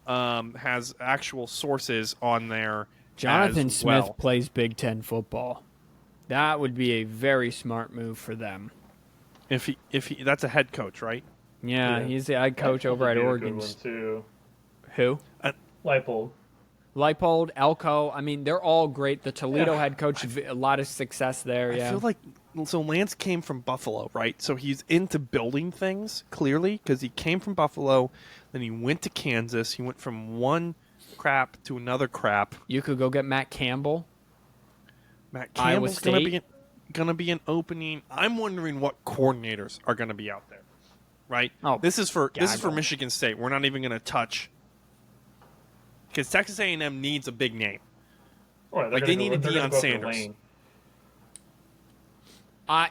has actual sources on there. Jonathan as well. Smith plays Big Ten football. That would be a very smart move for them. If he that's a head coach, right? Yeah, he's the head coach over at Oregon. Too. Who? Leipold. Leipold, Elko. I mean, they're all great. The Toledo head coach, a lot of success there. I Yeah. feel like so Lance came from Buffalo, right? So he's into building things clearly because he came from Buffalo, then he went to Kansas. He went from one crap to another crap. You could go get Matt Campbell. Matt Iowa Campbell's gonna State. be an opening. I'm wondering what coordinators are gonna be out there, right? Oh, this is for gaggle. Michigan State. We're not even gonna touch because Texas A&M needs a big name. Or Like, they need a Deion Sanders.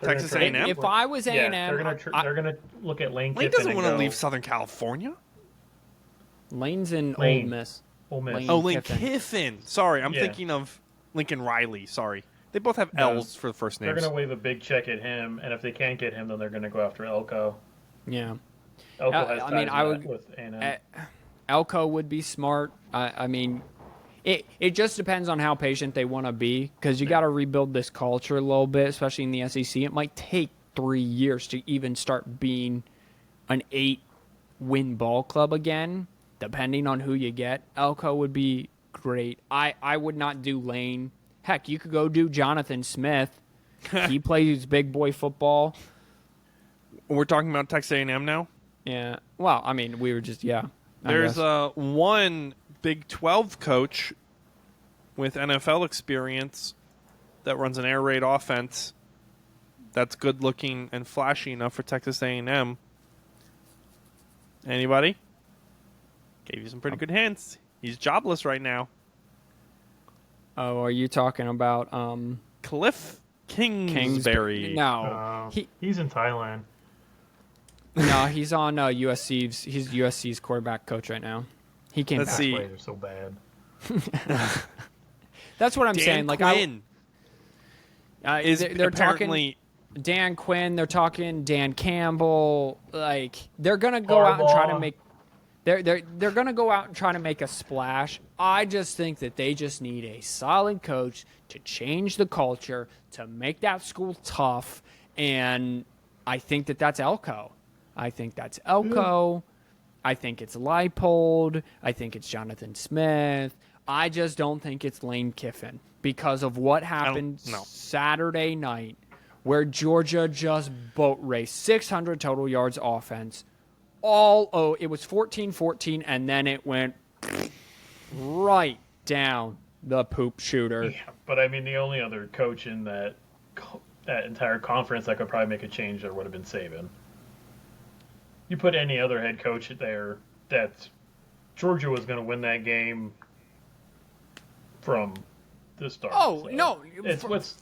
Texas gonna A&M? If I was A&M, they're gonna look at Lane. Lane Kiffin doesn't and want to go, leave Southern California. Lane's in Lane. Ole Miss. Ole Miss. Lane. Oh, Lane Kiffin. Kiffin. Sorry, I'm Yeah. thinking of Lincoln Riley. Sorry. They both have No, L's for the first They're names. gonna wave a big check at him, and if they can't get him, then they're gonna go after Elko. Yeah. Elko has I mean, ties I with would- with A&M. Elko would be smart. I mean, it just depends on how patient they want to be because you got to rebuild this culture a little bit, especially in the SEC. It might take 3 years to even start being an 8-win ball club again, depending on who you get. Elko would be great. I would not do Lane. Heck, you could go do Jonathan Smith. He plays big boy football. We're talking about Texas A&M now. Yeah. Well, I mean, we were just I There's guess. one Big 12 coach with NFL experience that runs an air raid offense that's good looking and flashy enough for Texas A&M. Anybody? Gave you some pretty good hints. He's jobless right now. Oh, are you talking about Cliff Kingsbury. No, He's in Thailand. no, he's on USC's. He's USC's quarterback coach right now. He came Let's back. see. Plays are so bad. That's what I'm Dan saying. Like Quinn is they're apparently talking Dan Quinn. They're talking Dan Campbell. Like they're gonna go out and try to Harbaugh. make. They're gonna go out and try to make a splash. I just think that they just need a solid coach to change the culture, to make that school tough, and I think that that's Elko. I think that's Elko. I think it's Leipold. I think it's Jonathan Smith. I just don't think it's Lane Kiffin because of what happened no. Saturday night where Georgia just boat raced 600 total yards offense. It was 14-14, and then it went right down the poop shooter. Yeah, but I mean, the only other coach in that entire conference that could probably make a change there would have been Saban. You put any other head coach there, that Georgia was going to win that game from the start. Oh, So no. it's what's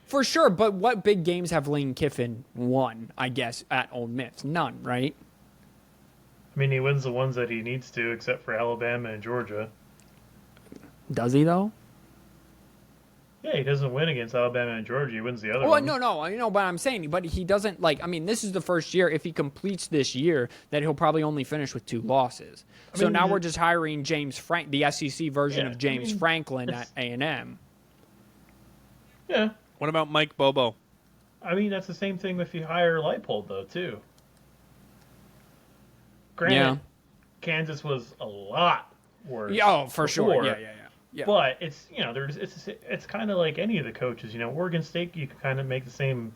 For sure, but what big games have Lane Kiffin won, I guess, at Ole Miss? None, right? I mean, he wins the ones that he needs to, except for Alabama and Georgia. Does he, though? Yeah, he doesn't win against Alabama and Georgia. He wins the other Well, ones. no, I know, but I'm saying, but he doesn't, like, I mean, this is the first year, if he completes this year, that he'll probably only finish with 2 losses. So mean, now we're just hiring James the SEC version Yeah, of James I mean, Franklin at A&M. Yeah. what about Mike Bobo? I mean, that's the same thing if you hire Leipold, though, too. Granted, Yeah. Kansas was a lot worse. Yeah, oh, for sure. before, Yeah. But it's it's kind of like any of the coaches. Oregon State, you can kind of make the same.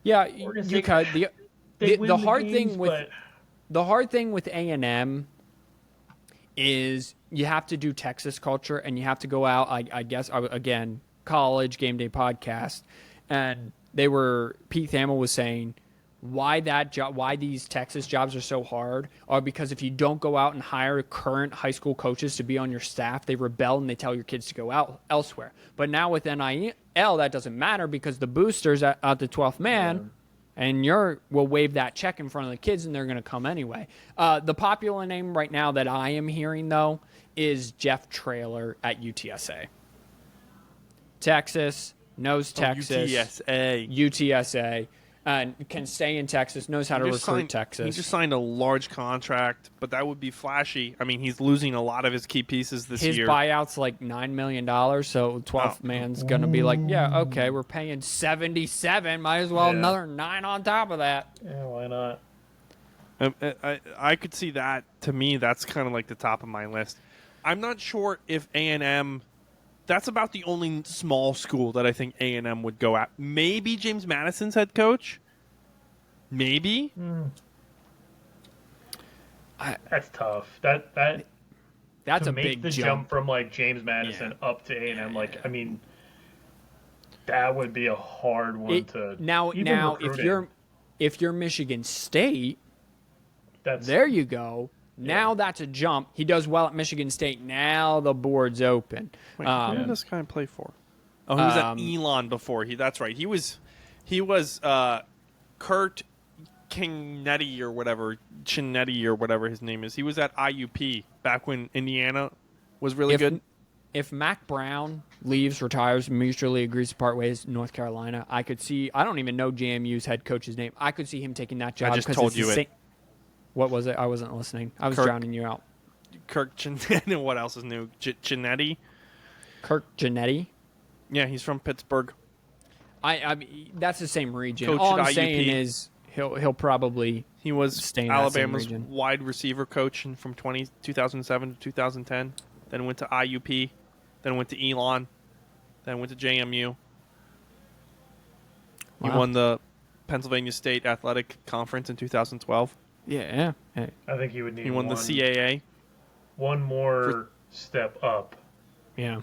Yeah, Oregon you State- could. They win The hard games, thing with but the hard thing with A&M is you have to do Texas culture and you have to go out. I guess again, college game day podcast, and Pete Thamel was saying why these Texas jobs are so hard are because if you don't go out and hire current high school coaches to be on your staff, they rebel and they tell your kids to go out elsewhere. But now with NIL, that doesn't matter because the boosters at the 12th man. And will wave that check in front of the kids, and they're going to come anyway. The popular name right now that I am hearing, though, is Jeff Traylor at UTSA. Texas, knows Texas. UTSA. And can stay in Texas, knows how to recruit Texas. He just signed a large contract, but that would be flashy. I mean, he's losing a lot of his key pieces this His year. buyout's like $9 million, so 12th man's going to be like, yeah, okay, we're paying 77. Might as well Yeah. another 9 on top of that. yeah, why not? I could see that. To me, that's kind of like the top of my list. I'm not sure if A&M. That's about the only small school that I think A&M would go at. Maybe James Madison's head coach. Maybe. That's tough. That's a make big the jump from like James Madison up to A&M. Like, I mean, that would be a hard one to Now recruit in. if you're Michigan State, That's there you go. Now that's a jump. He does well at Michigan State. Now the board's open. Wait, who did this guy play for? Oh, he was at Elon before. That's right. He was Kurt Chinetti or whatever his name is. He was at IUP back when Indiana was really good. If Mac Brown leaves, retires, mutually agrees to part ways, North Carolina, I could see. I don't even know JMU's head coach's name. I could see him taking that job. I just told you it. What was it? I wasn't listening. I was drowning you out. Kirk Chinetti. What else is new? Chinetti. Kirk Chinetti. Yeah, he's from Pittsburgh. I mean, that's the same region. Coach All at I'm saying IUP. is he'll probably He was stay in that same Alabama's region. wide receiver coach from 2007 to 2010. Then went to IUP. Then went to Elon. Then went to JMU. He Wow. won the Pennsylvania State Athletic Conference in 2012. Yeah. I think he would need. He won the CAA. One more step up. Yeah.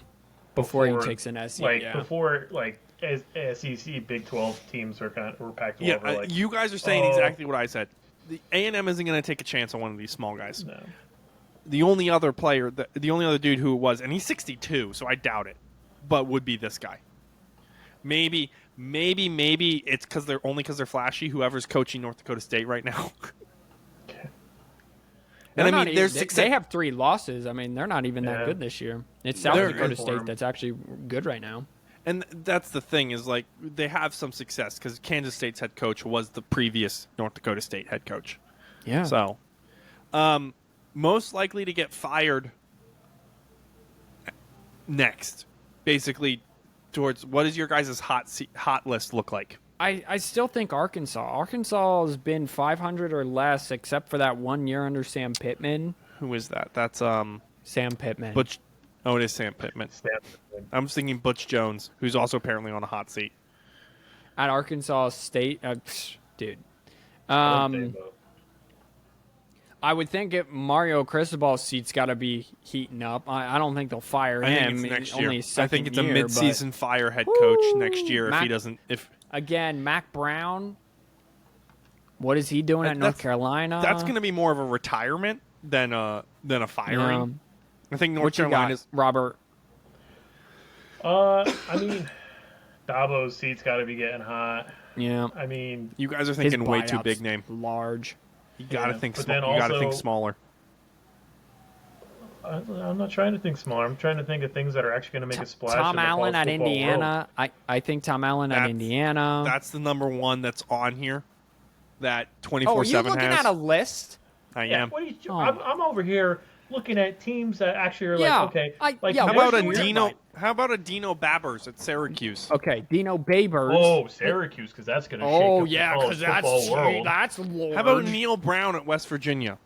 Before he takes an SEC. Like before, like as SEC Big 12 teams were packed Yeah, over. Like, you guys are saying exactly what I said. The A&M isn't going to take a chance on one of these small guys. no. The only other player, the only other dude who it was, and he's 62, so I doubt it, but would be this guy. Maybe it's because they're flashy. Whoever's coaching North Dakota State right now. And I mean, they have 3 losses. I mean, they're not even that good this year. It's South They're Dakota good for State them. that's actually good right now. And that's the thing is, like, they have some success because Kansas State's head coach was the previous North Dakota State head coach. Yeah. So, most likely to get fired next, basically, towards what does your guys' hot list look like? I still think Arkansas. Arkansas has been 500 or less, except for that 1 year under Sam Pittman. Who is that? That's Sam Pittman. Butch. Oh, it is Sam Pittman. I'm thinking Butch Jones, who's also apparently on a hot seat. At Arkansas State, dude. I would think Mario Cristobal's seat's got to be heating up. I don't think they'll fire I him. think it's next Only year. I second think it's a year, mid-season fire head coach next year if he doesn't. Again, Mac Brown. What is he doing at North Carolina? That's going to be more of a retirement than a firing. I think North Carolina's Robert. I mean, Dabo's seat's got to be getting hot. Yeah. I mean, You guys are His thinking way too buyout's big name. Large. You got to Yeah, think but small. then You got to think also- smaller. I'm not trying to think smaller. I'm trying to think of things that are actually going to make a splash. Tom in the Allen college at football Indiana. I think Tom Allen at Indiana. That's the number one that's on here. That Oh, 24/7 are you looking has. at a list? I world. Yeah, am. what are you, Oh. I'm over here looking at teams that actually are Yeah, like, okay, I- like yeah, How what about a do you Dino? think? How about a Dino Babbers at Syracuse? Okay, Dino Babers. Oh, Syracuse, because that's going to shake Oh up yeah, the college football world. that's large. How about Neil Brown at West Virginia?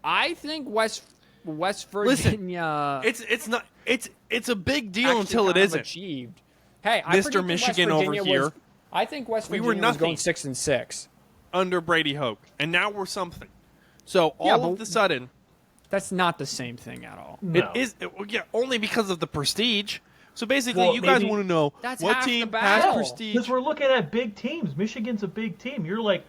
I think West Virginia. It's a big deal actually until it kind of isn't. achieved. Hey, Mr. I predicted Michigan West over Virginia here. was- I think West We Virginia were was going nothing. 6-6. Under Brady Hoke, and now we're something. So Yeah, all of but- a sudden, That's not the same thing at all. No. only because of the prestige. So basically, Well, you guys maybe- want to know That's what half the team battle. has prestige. Because we're looking at big teams. Michigan's a big team. You're like,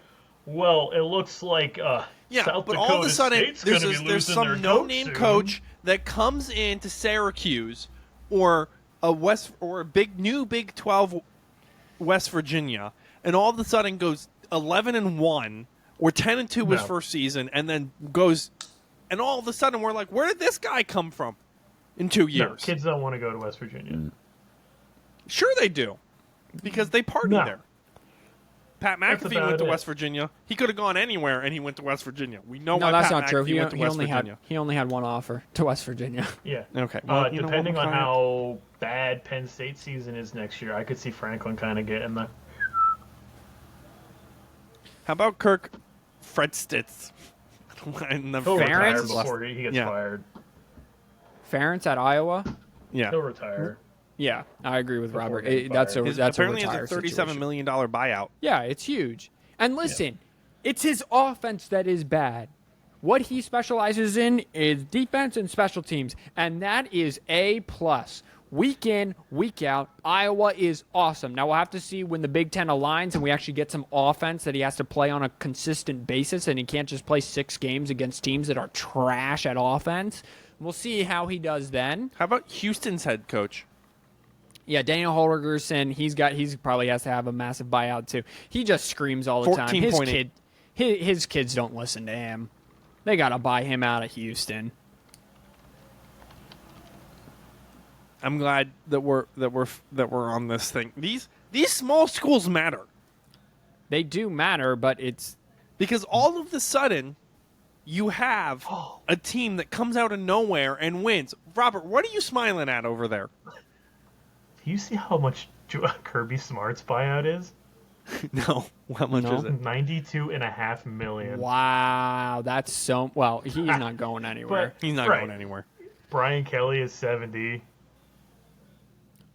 well, it looks like Yeah, South but Dakota all of a sudden, State's there's gonna be there's losing their some no-name soon. coach that comes into Syracuse or a Big 12 West Virginia, and all of a sudden goes 11-1 or 10-2 his No. first season, and then goes, and all of a sudden we're like, where did this guy come from in 2 No, years? kids don't want to go to West Virginia. Sure they do, because they party No. there. Pat That's McAfee about went to it. West Virginia. He could have gone anywhere, and he went to West Virginia. We know No, why that's Pat not true. McAfee went to West Virginia. He only had one offer to West Virginia. Yeah. Okay. Well, you know what, Depending on McCartney? how bad Penn State season is next year, I could see Franklin kind of getting the. How about Kirk Fredstitz? And the He'll retire Ferentz? before he gets Yeah. fired. Ferentz at Iowa. Yeah. He'll retire. Yeah, I agree with Robert. getting That's a fired. that's Apparently, a it's a retire $37 situation. million buyout. Yeah, it's huge. And listen, it's his offense that is bad. What he specializes in is defense and special teams, and that is A+. Week in, week out, Iowa is awesome. Now, we'll have to see when the Big Ten aligns and we actually get some offense that he has to play on a consistent basis, and he can't just play 6 games against teams that are trash at offense. We'll see how he does then. How about Houston's head coach? Yeah, Daniel Holgerson, he probably has to have a massive buyout too. He just screams all the time. 14.8. His kids don't listen to him. They got to buy him out of Houston. I'm glad that we're on this thing. These small schools matter They do matter, but it's because all of a sudden you have a team that comes out of nowhere and wins. Robert, what are you smiling at over there? Do you see how much Kirby Smart's buyout is? No, how much is it? $92.5 million. wow. That's so well. He's not going anywhere. He's not Right. going anywhere. Brian Kelly is 70.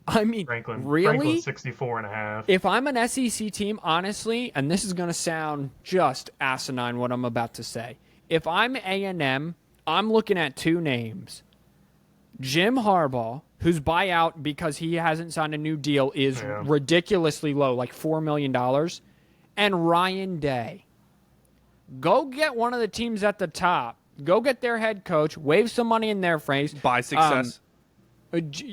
I mean, Franklin's really? 64.5. If I'm an SEC team, honestly, and this is going to sound just asinine what I'm about to say. If I'm A&M, I'm looking at 2 names. Jim Harbaugh, whose buyout because he hasn't signed a new deal is ridiculously low, like $4 million, and Ryan Day. Go get one of the teams at the top. Go get their head coach, wave some money in their face. By success.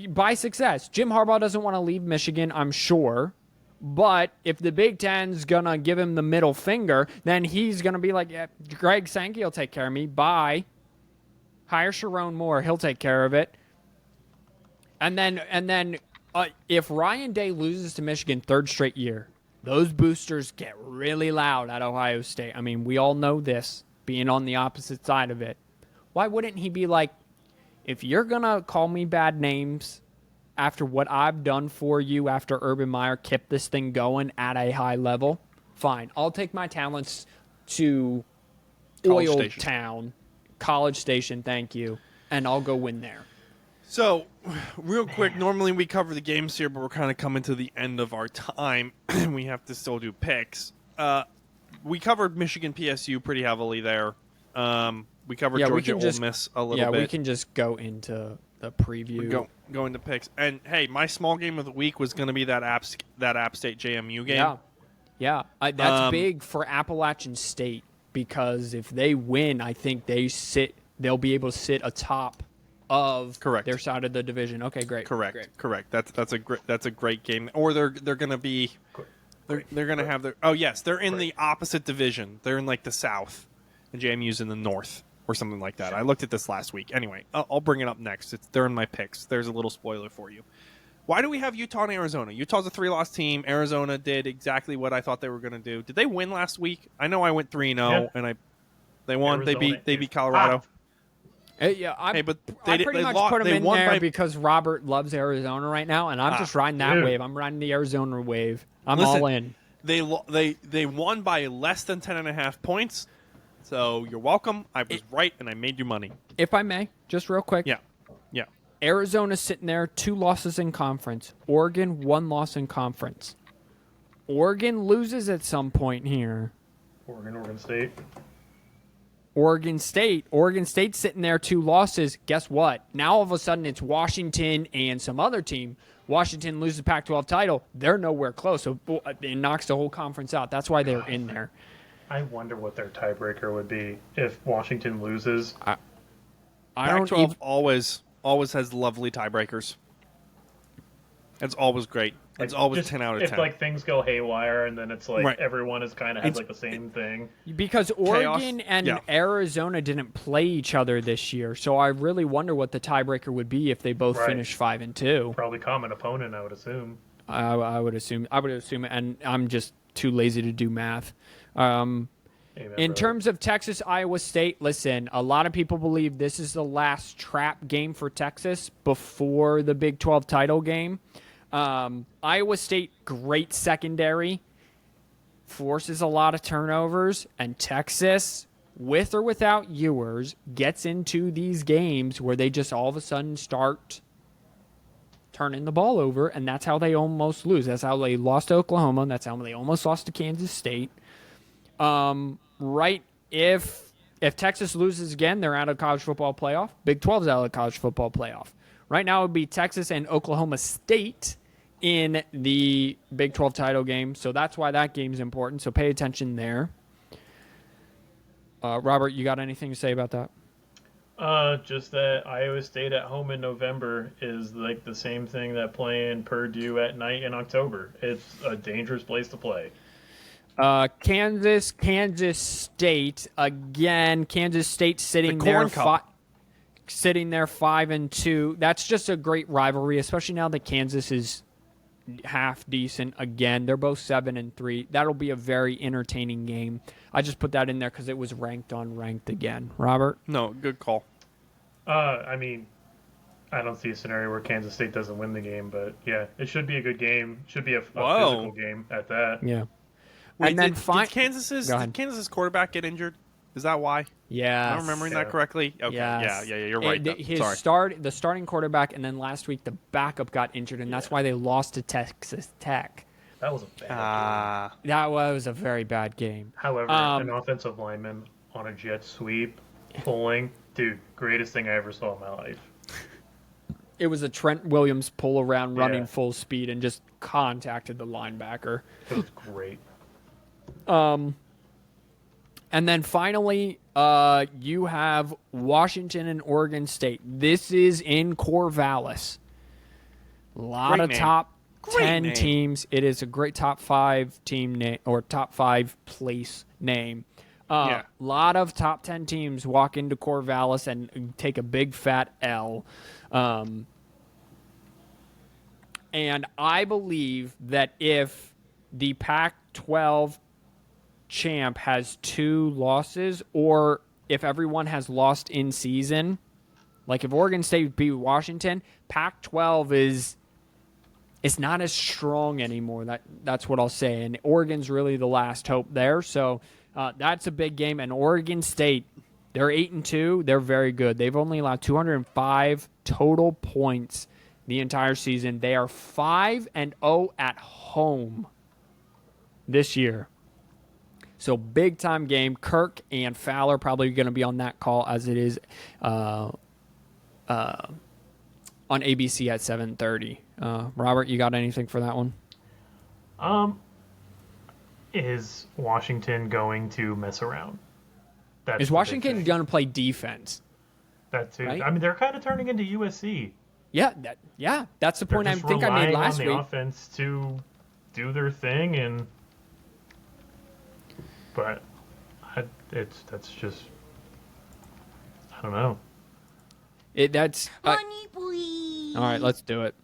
By success. Jim Harbaugh doesn't want to leave Michigan, I'm sure. But if the Big Ten's going to give him the middle finger, then he's going to be like, yeah, Greg Sankey will take care of me. Bye. Hire Sharon Moore. He'll take care of it. And then if Ryan Day loses to Michigan 3rd straight year, those boosters get really loud at Ohio State. I mean, we all know this, being on the opposite side of it. Why wouldn't he be like, if you're going to call me bad names after what I've done for you after Urban Meyer kept this thing going at a high level, fine. I'll take my talents to College Oil Station. Town, College Station, thank you, and I'll go win there. So, real quick, normally we cover the games here, but we're kind of coming to the end of our time. We have to still do picks. We covered Michigan PSU pretty heavily there. We covered Georgia Ole Miss a little bit. Yeah, we can just go into the preview. Go into picks. And, hey, my small game of the week was going to be that App State JMU game. Yeah. That's big for Appalachian State because if they win, I think they'll be able to sit atop of their side of the division. Okay, great. Correct. That's a great game. Or they're going to be they're going to have their they're in the opposite division. They're in like the South, and JMU's in the North or something like that. I looked at this last week. Anyway, I'll bring it up next. They're in my picks. There's a little spoiler for you. Why do we have Utah and Arizona? Utah's a 3-loss team. Arizona did exactly what I thought they were going to do. Did they win last week? I know I went 3-0 and they won. Arizona They beat Colorado. I pretty much put them they in won there by- because Robert loves Arizona right now, and I'm just riding that dude. wave. I'm riding the Arizona wave. I'm Listen, all in. They won by less than 10.5 points. So you're welcome. I was right, and I made you money. If I may, just real quick. Yeah. Arizona's sitting there, 2 losses in conference. Oregon, 1 loss in conference. Oregon loses at some point here. Oregon State. Oregon State's sitting there, 2 losses. Guess what? Now all of a sudden it's Washington and some other team. Washington loses the Pac-12 title. They're nowhere close, so it knocks the whole conference out. That's why they're in there. I wonder what their tiebreaker would be if Washington loses. I don't Pac-12 always has lovely tiebreakers. It's always great. It's always 10 out of 10. If like things go haywire and then it's like Right. everyone is kind of has like the same thing. Because Oregon and Arizona didn't play each other this year, so I really wonder what the tiebreaker would be if they both Right. finish 5-2. Probably common opponent, I would assume. I would assume, and I'm just too lazy to do math. Amen, In brother. terms of Texas, Iowa State, listen, a lot of people believe this is the last trap game for Texas before the Big 12 title game. Iowa State, great secondary, forces a lot of turnovers, and Texas, with or without Ewers, gets into these games where they just all of a sudden start turning the ball over, and that's how they almost lose. That's how they lost to Oklahoma, and that's how they almost lost to Kansas State. Right, if Texas loses again, they're out of college football playoff. Big 12's out of the college football playoff. Right now it would be Texas and Oklahoma State in the Big 12 title game, so that's why that game's important, so pay attention there. Robert, you got anything to say about that? Just that Iowa State at home in November is like the same thing that playing Purdue at night in October. It's a dangerous place to play. Kansas State again. Kansas State sitting there, sitting there 5-2. That's just a great rivalry, especially now that Kansas is half decent again. They're both 7-3. That'll be a very entertaining game. I just put that in there because it was ranked on ranked again. Robert? No, good call. I mean, I don't see a scenario where Kansas State doesn't win the game, but yeah, it should be a good game. Should be a physical game at that. Yeah. Wait, and then did Kansas's quarterback get injured? Is that why? Yeah. Am I remembering that correctly? Okay. Yes. Yeah. You're right. The starting quarterback, and then last week the backup got injured, and that's why they lost to Texas Tech. That was a bad game. That was a very bad game. However, an offensive lineman on a jet sweep, pulling, dude, greatest thing I ever saw in my life. It was a Trent Williams pull around running full speed and just contacted the linebacker. It was great. And then finally, you have Washington and Oregon State. This is in Corvallis. A lot of top 10 teams. It is a great top 5 team name or top 5 place name. A lot of top 10 teams walk into Corvallis and take a big fat L. And I believe that if the Pac-12 champ has 2 losses, or if everyone has lost in season, like if Oregon State beat Washington, Pac-12 is not as strong anymore. That's what I'll say. And Oregon's really the last hope there. So that's a big game. And Oregon State, they're 8-2. They're very good. They've only allowed 205 total points the entire season. They are 5-0 at home this year. So big time game. Kirk and Fowler probably going to be on that call as it is on ABC at 7:30. Robert, you got anything for that one? Is Washington going to mess around? Is Washington going to play defense? That too. Right? I mean, they're kind of turning into USC. Yeah, that's the point I think I made last week. On the offense to do their thing, but that's just, I don't know. Honey, please. All right, let's do it.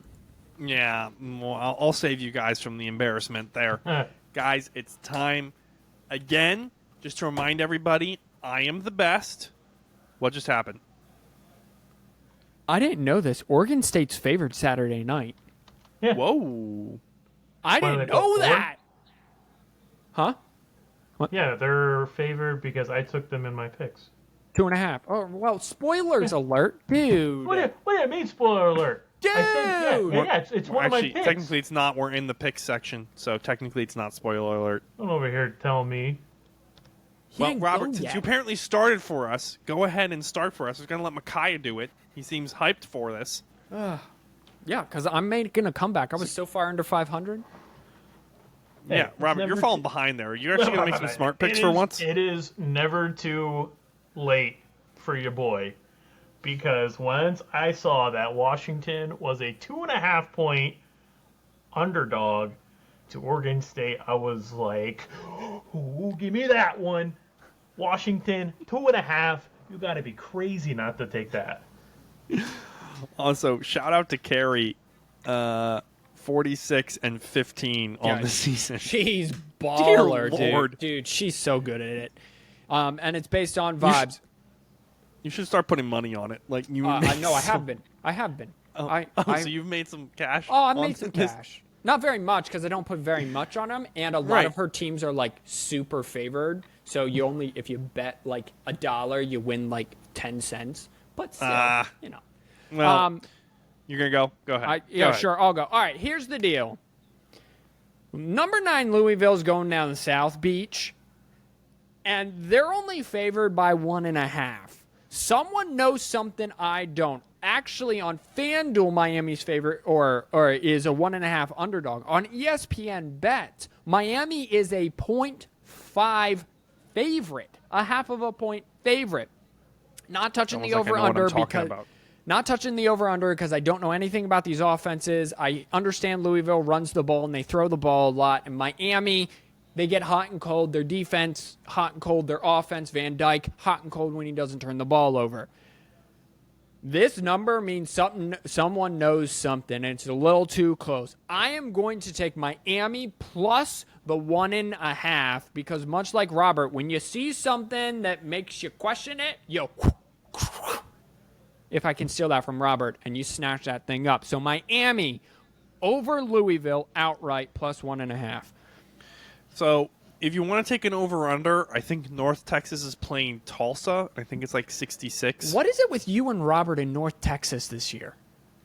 Yeah, well, I'll save you guys from the embarrassment there. Guys, it's time again. Just to remind everybody, I am the best. What just happened? I didn't know this. Oregon State's favored Saturday night. Yeah. Whoa. I didn't know that. Huh? What? Yeah, they're favored because I took them in my picks. 2.5. Oh, well, spoilers alert, dude. What do you mean, spoiler alert? Dude! It's one of my picks. Technically it's not. We're in the picks section, so technically it's not spoiler alert. Don't over here telling me. Well, Robert, since you apparently started for us, go ahead and start for us. I was going to let Micaiah do it. He seems hyped for this. Yeah, because I'm making a comeback. I was so far under 500. Yeah, Robert, you're falling behind there. Are you actually going to make some smart picks for once? It is never too late for your boy. Because once I saw that Washington was a 2.5 point underdog to Oregon State, I was like, ooh, give me that one. Washington, 2.5. You got to be crazy not to take that. Also, shout out to Carrie, 46-15 on the season. She's baller, Dear Lord. dude. She's so good at it. And it's based on vibes. You should start putting money on it. I know. I have been. Oh, so you've made some cash? Oh, I made some cash. Not very much because I don't put very much on them, and a lot of her teams are like super favored. So you only if you bet like $1, you win like 10 cents. But still, you know. Well, you're gonna go. Go ahead. Yeah, sure, I'll go. All right, here's the deal. Number 9 Louisville's going down the South Beach, and they're only favored by 1.5. Someone knows something I don't. Actually, on FanDuel, Miami's favorite or is a 1.5 underdog. On ESPN Bet, Miami is a 0.5 favorite, a half of a point favorite. Not touching the over-under because I don't know anything about these offenses. I understand Louisville runs the ball and they throw the ball a lot. And Miami, they get hot and cold. Their defense, hot and cold. Their offense, Van Dyke, hot and cold when he doesn't turn the ball over. This number means someone knows something, and it's a little too close. I am going to take Miami plus the 1.5 because much like Robert, when you see something that makes you question it, if I can steal that from Robert, and you snatch that thing up. So Miami over Louisville outright plus 1.5. So if you want to take an over-under, I think North Texas is playing Tulsa. I think it's like 66. What is it with you and Robert in North Texas this year?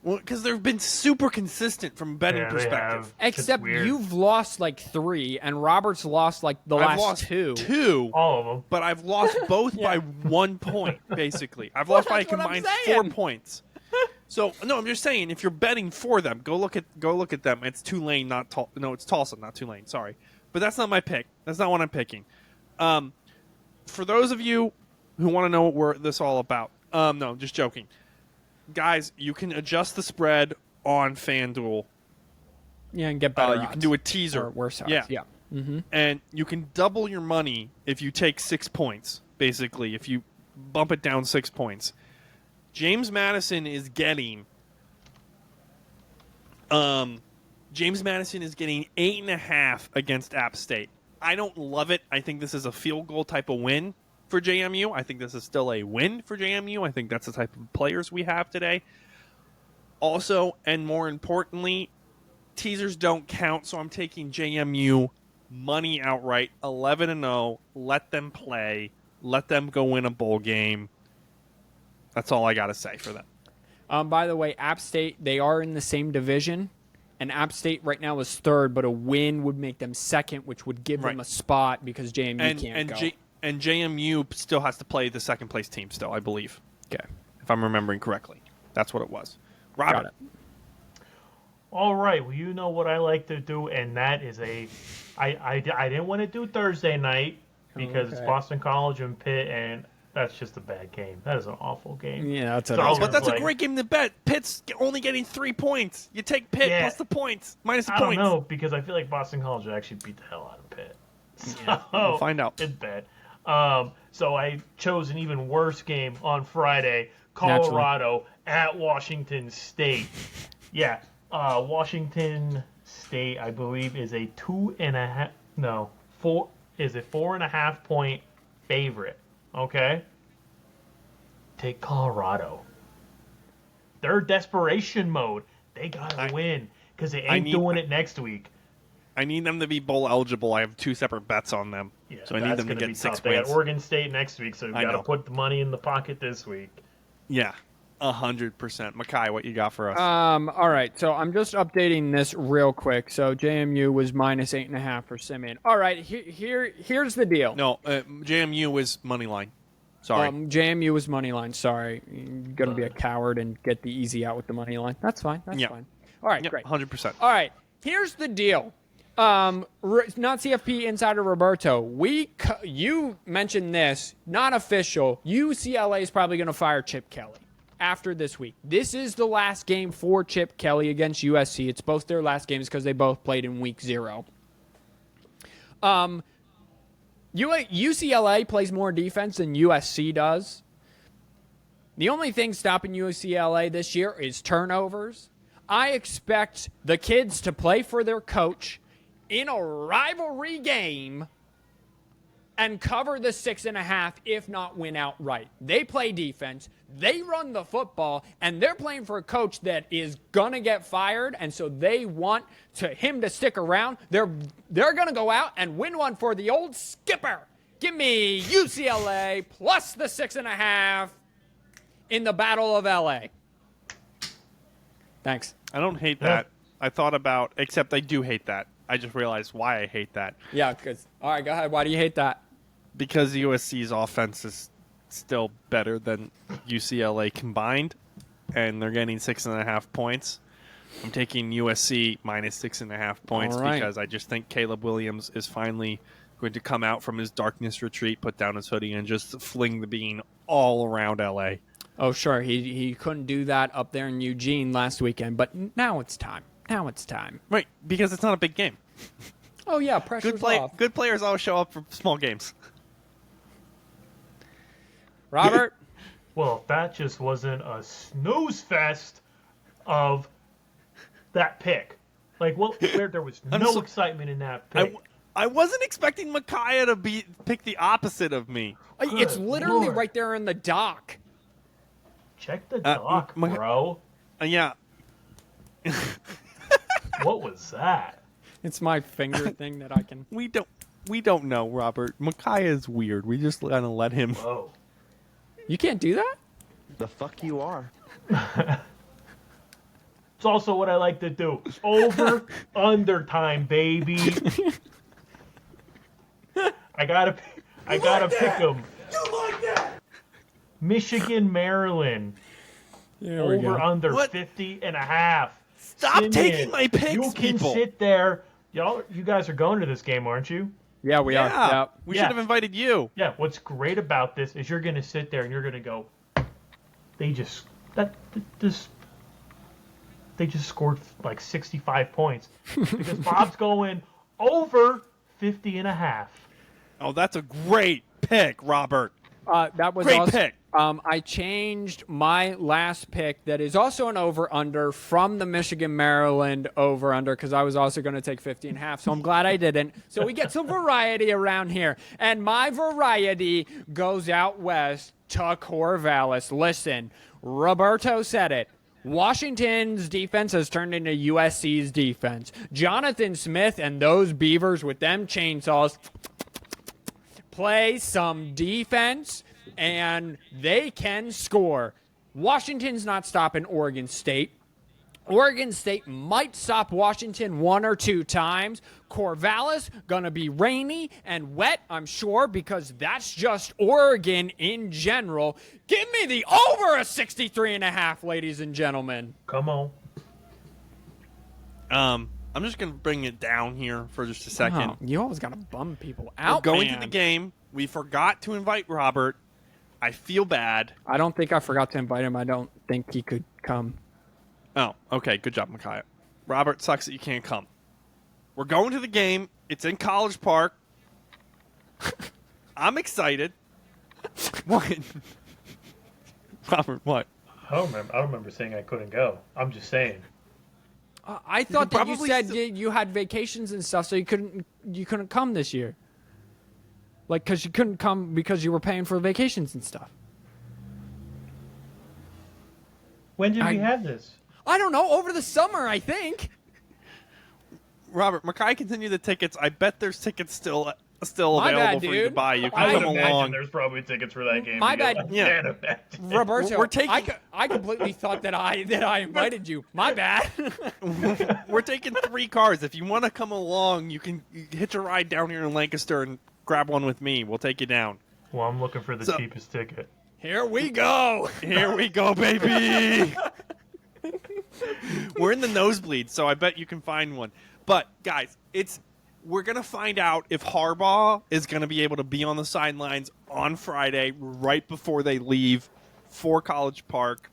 Well, because they've been super consistent from a betting perspective. Except you've lost like 3, and Robert's lost like I've lost 2. 2. All of them. But I've lost both by 1 point, basically. I've lost by a combined 4 points. So, no, I'm just saying, if you're betting for them, go look at them. It's Tulane, not Tulsa. No, it's Tulsa, not Tulane. Sorry. But that's not my pick. That's not what I'm picking. For those of you who want to know what we're this all about, no, just joking. Guys, you can adjust the spread on FanDuel. Yeah, and get better You can do a teaser. Or worse odds. Yeah. Mm-hmm. And you can double your money if you take 6 points, basically, if you bump it down 6 points. James Madison is getting 8.5 against App State. I don't love it. I think this is a field goal type of win for JMU. I think this is still a win for JMU. I think that's the type of players we have today. Also, and more importantly, teasers don't count, so I'm taking JMU money outright, 11-0. Let them play. Let them go win a bowl game. That's all I got to say for them. By the way, App State, they are in the same division. And App State right now is 3rd, but a win would make them 2nd, which would give them a spot because JMU can't go. And JMU still has to play the second-place team still, I believe. Okay. If I'm remembering correctly. That's what it was. Robert. Got it. All right. Well, you know what I like to do, and that is I didn't want to do Thursday night because it's Boston College and Pitt, and that's just a bad game. That is an awful game. Yeah, that's but that's a great game to bet. Pitt's only getting 3 points. You take Pitt plus the points, minus the points. I don't know, because I feel like Boston College would actually beat the hell out of Pitt. So, we'll find out. It's bad. So I chose an even worse game on Friday. Colorado at Washington State. Yeah, Washington State, I believe, is a 4.5 point favorite. Okay? Take Colorado. They're desperation mode. They gotta win because they ain't doing it next week. I need them to be bowl eligible. I have 2 separate bets on them. Yeah, so I need them to get 6 tough. They wins. got Oregon State next week, so you got to put the money in the pocket this week. Yeah, 100%. Makai, what you got for us? All right, so I'm just updating this real quick. So JMU was minus 8.5 for Simeon. All right, here's the deal. No, JMU was money line. Sorry. JMU was money line. Sorry, you're gonna be a coward and get the easy out with the money line. That's fine. That's fine. All right, great. 100%. All right, here's the deal. Not CFP insider Roberto. You mentioned this, not official. UCLA is probably going to fire Chip Kelly after this week. This is the last game for Chip Kelly against USC. It's both their last games because they both played in week 0. UCLA plays more defense than USC does. The only thing stopping UCLA this year is turnovers. I expect the kids to play for their coach in a rivalry game and cover the 6.5, if not win outright. They play defense, they run the football, and they're playing for a coach that is going to get fired, and so they want him to stick around. They're going to go out and win one for the old skipper. Give me UCLA plus the 6.5 in the Battle of LA. Thanks. I don't hate that. I thought about, except I do hate that. I just realized why I hate that. Yeah, because, all right, go ahead. Why do you hate that? Because USC's offense is still better than UCLA combined, and they're getting 6.5 points. I'm taking USC minus 6.5 points because I just think Caleb Williams is finally going to come out from his darkness retreat, put down his hoodie, and just fling the bean all around LA. Oh, sure. He couldn't do that up there in Eugene last weekend, but now it's time. Now it's time. Right, because it's not a big game. Oh, yeah, pressure's off. Good players always show up for small games. Robert? Well, if that just wasn't a snooze fest of that pick. Like, well, there was no excitement in that pick. I wasn't expecting Micaiah to pick the opposite of me. It's literally Lord. right there in the dock. Check the doc, bro. Yeah. What was that? It's my finger thing that I can... We don't know, Robert. Micaiah is weird. We just gonna let him. Whoa. You can't do that? The fuck you are. It's also what I like to do. Over, under time, baby. I gotta pick them. You like that? Michigan, Maryland. There we Over, go. under What? 50.5. Stop Simeon, taking my picks, You can people. sit there. You guys are going to this game, aren't you? Yeah, we are. Yeah. We Yeah. should have invited you. Yeah. What's great about this is you're going to sit there and you're going to go, they just scored like 65 points because Bob's going over 50.5. Oh, that's a great pick, Robert. That was Great also, pick. I changed my last pick that is also an over-under from the Michigan-Maryland over-under because I was also going to take 50.5, so I'm glad I didn't. So we get some variety around here. And my variety goes out west to Corvallis. Listen, Roberto said it. Washington's defense has turned into USC's defense. Jonathan Smith and those Beavers with them chainsaws play some defense, and they can score. Washington's not stopping Oregon State. Oregon State might stop Washington one or two times. Corvallis going to be rainy and wet, I'm sure, because that's just Oregon in general. Give me the over a 63.5, ladies and gentlemen. Come on. I'm just gonna bring it down here for just a second. Oh, you always got to bum people We're out, going man. to the game. We forgot to invite Robert. I feel bad. I don't think I forgot to invite him. I don't think he could come. Oh, okay. Good job, Micaiah. Robert, sucks that you can't come. We're going to the game. It's in College Park. I'm excited. What? Robert, what? I don't remember saying I couldn't go. I'm just saying. I thought that you probably said still- you had vacations and stuff, so you couldn't come this year. Like, because you couldn't come because you were paying for vacations and stuff. When did we have this? I don't know. Over the summer, I think. Robert, Micaiah, continue the tickets. I bet there's tickets still My available bad, for you to dude. buy. You I can would come imagine along. there's probably tickets for that game. My because bad. I Yeah. can't imagine. Roberto, We're taking- I completely thought that I invited you. My bad. We're taking 3 cars. If you want to come along, you can hitch a ride down here in Lancaster and grab one with me. We'll take you down. Well, I'm looking for the So- cheapest ticket. Here we go. Here we go, baby. We're in the nosebleed, so I bet you can find one. But guys, we're gonna find out if Harbaugh is gonna be able to be on the sidelines on Friday, right before they leave for College Park.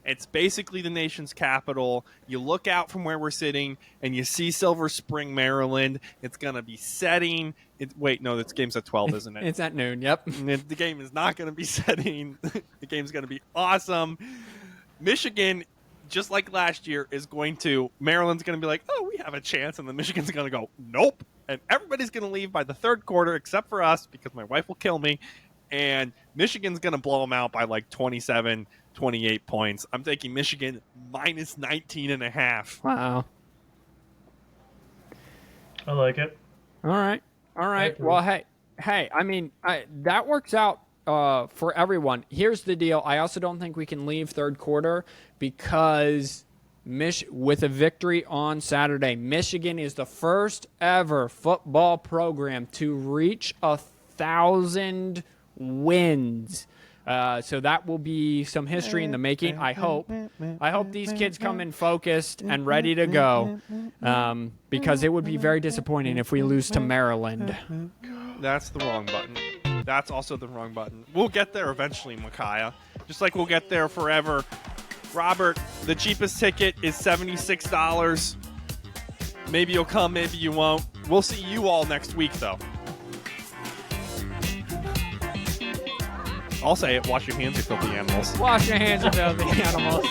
It's basically the nation's capital. You look out from where we're sitting, and you see Silver Spring, Maryland. It's gonna be setting. Wait, no, this game's at 12, isn't it? It's at noon. Yep. The game is not going to be setting. The game's going to be awesome. Michigan, just like last year, Maryland's going to be like, oh, we have a chance. And then Michigan's going to go, nope, and everybody's going to leave by the third quarter except for us because my wife will kill me, and Michigan's going to blow them out by like 27, 28 points. I'm taking Michigan minus 19.5. Wow. I like it. All right. Well, hey. I mean, that works out for everyone. Here's the deal. I also don't think we can leave third quarter because with a victory on Saturday, Michigan is the first ever football program to reach 1,000 wins. So that will be some history in the making. I hope these kids come in focused and ready to go, because it would be very disappointing if we lose to Maryland. That's the wrong button. That's also the wrong button. We'll get there eventually, Micaiah. Just like we'll get there forever. Robert, the cheapest ticket is $76. Maybe you'll come, maybe you won't. We'll see you all next week, though. I'll say it. Wash your hands, you filthy animals. Wash your hands, you filthy animals.